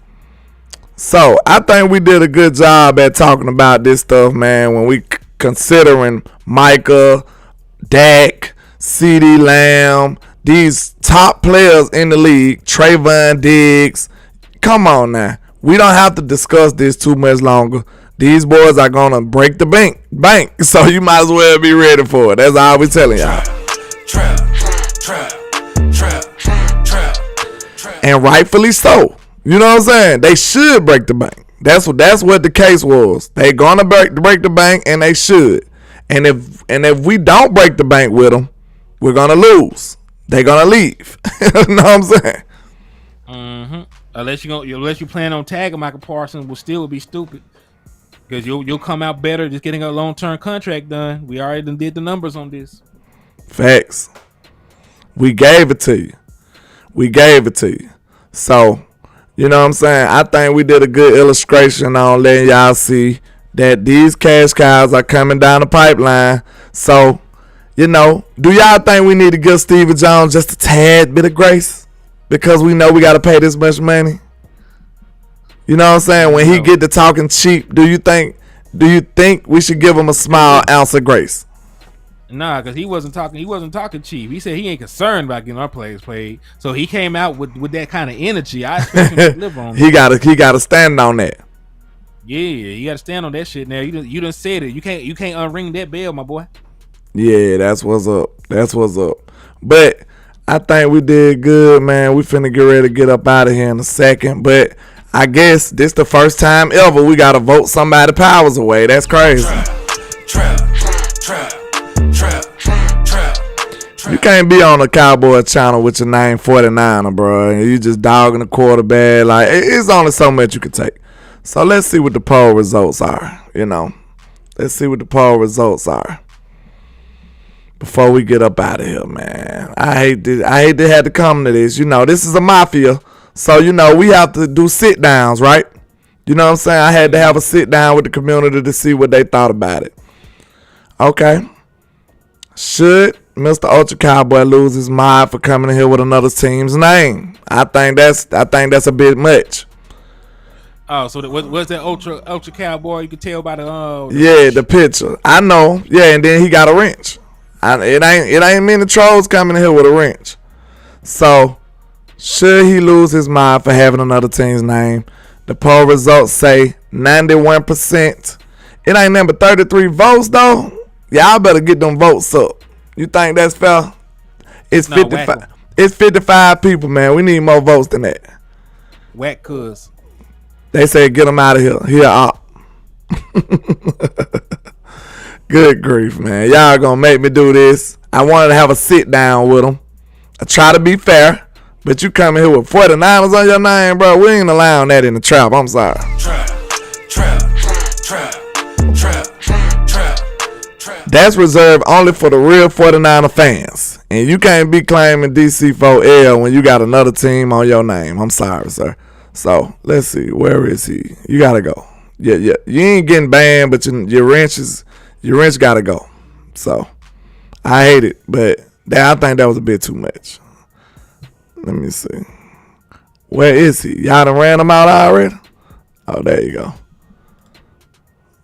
So I think we did a good job at talking about this stuff, man. When we considering Micah, Dak, CeeDee Lamb, these top players in the league, Trayvon Diggs. Come on now. We don't have to discuss this too much longer. These boys are gonna break the bank. So you might as well be ready for it. That's all we telling y'all. Trap. And rightfully so. You know what I'm saying? They should break the bank. That's what the case was. They gonna break the bank, and they should. And if we don't break the bank with them, we're gonna lose. They're gonna leave. You know what I'm saying? Mm-hmm. Unless you plan on tagging Michael Parsons, will still be stupid. Because you'll come out better just getting a long-term contract done. We already did the numbers on this. Facts. We gave it to you. So, you know what I'm saying? I think we did a good illustration on letting y'all see that these cash cows are coming down the pipeline. So, you know, do y'all think we need to give Stevie Jones just a tad bit of grace? Because we know we got to pay this much money? You know what I'm saying? When he get to talking cheap, do you think we should give him a small ounce of grace? Nah, because he wasn't talking cheap. He said he ain't concerned about getting our players paid. So he came out with that kind of energy. I expect him to live on that. He gotta stand on that. Yeah, you gotta stand on that shit now. You done said it. You can't unring that bell, my boy. Yeah, that's what's up. But I think we did good, man. We finna get ready to get up out of here in a second. But I guess this the first time ever we gotta vote somebody powers away. That's crazy. Trap. You can't be on a Cowboy channel with your name 49er, bro. You just dogging the quarterback. Like, it's only so much you can take. So let's see what the poll results are. Let's see what the poll results are before we get up out of here, man. I hate to have to come to this. This is a mafia. So, we have to do sit downs, right? You know what I'm saying? I had to have a sit down with the community to see what they thought about it. Okay. Should Mr. Ultra Cowboy lose his mind for coming in here with another team's name? I think that's a bit much. Oh, so what's that Ultra Cowboy? You can tell by the picture. I know. Yeah, and then he got a wrench. It ain't many trolls coming in here with a wrench. So, should he lose his mind for having another team's name? The poll results say 91%. It ain't number 33 votes though. Y'all better get them votes up. You think that's fair? It's 55. It's 55 people, man. We need more votes than that. Whack cuz. They say get them out of here. Here up. Good grief, man. Y'all gonna make me do this. I wanted to have a sit down with them. I try to be fair, but you coming here with 49ers on your name, bro. We ain't allowing that in the trap. I'm sorry. Trap. That's reserved only for the real 49er fans. And you can't be claiming DC4L when you got another team on your name. I'm sorry, sir. So, let's see. Where is he? You got to go. Yeah. You ain't getting banned, but your wrench got to go. So, I hate it. But I think that was a bit too much. Let me see. Where is he? Y'all done ran him out already? Oh, there you go.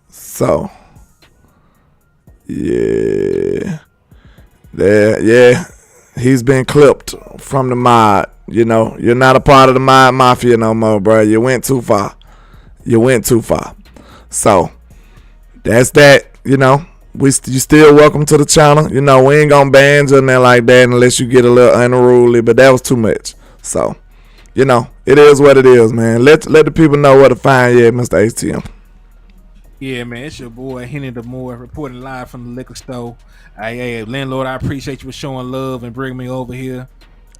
So, yeah, he's been clipped from the mod. You're not a part of the mod mafia no more, bro. You went too far. So that's that. You still welcome to the channel. We ain't gonna ban you or nothing like that unless you get a little unruly. But that was too much. So it is what it is, man. Let the people know where to find you at, Mr. HTM. Yeah, man, it's your boy Henny the Moore reporting live from the liquor store. Hey, landlord, I appreciate you for showing love and bringing me over here.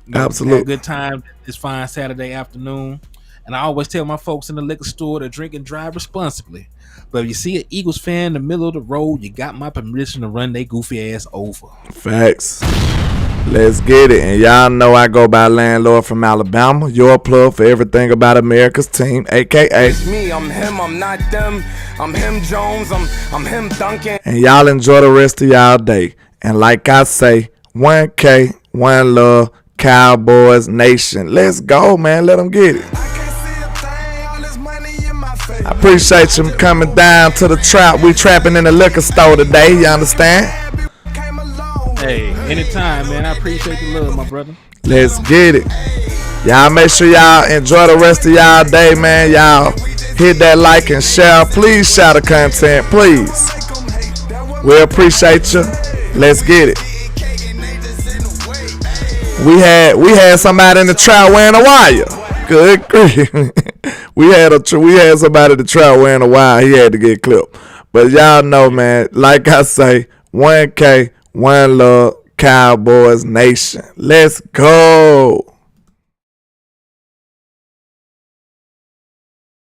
You know, had a Absolutely. good time this fine Saturday afternoon. And I always tell my folks in the liquor store to drink and drive responsibly. But if you see an Eagles fan in the middle of the road, you got my permission to run they goofy ass over. Facts. Let's get it. And y'all know I go by Landlord from Alabama. Your plug for everything about America's team, aka It's me, I'm him, I'm not them. I'm him Jones, I'm him Duncan. And y'all enjoy the rest of y'all day. And like I say, 1K, one love, Cowboys Nation. Let's go, man. Let them get it. I appreciate you coming down to the trap. We trapping in the liquor store today. You understand? Hey, anytime, man. I appreciate the love, my brother. Let's get it. Y'all make sure y'all enjoy the rest of y'all day, man. Y'all hit that like and share. Please share the content, please. We appreciate you. Let's get it. We had somebody in the trap wearing a wire. Good grief. we had somebody in the trap wearing a wire. He had to get clipped. But y'all know, man, like I say, 1K, one love, Cowboys Nation. Let's go.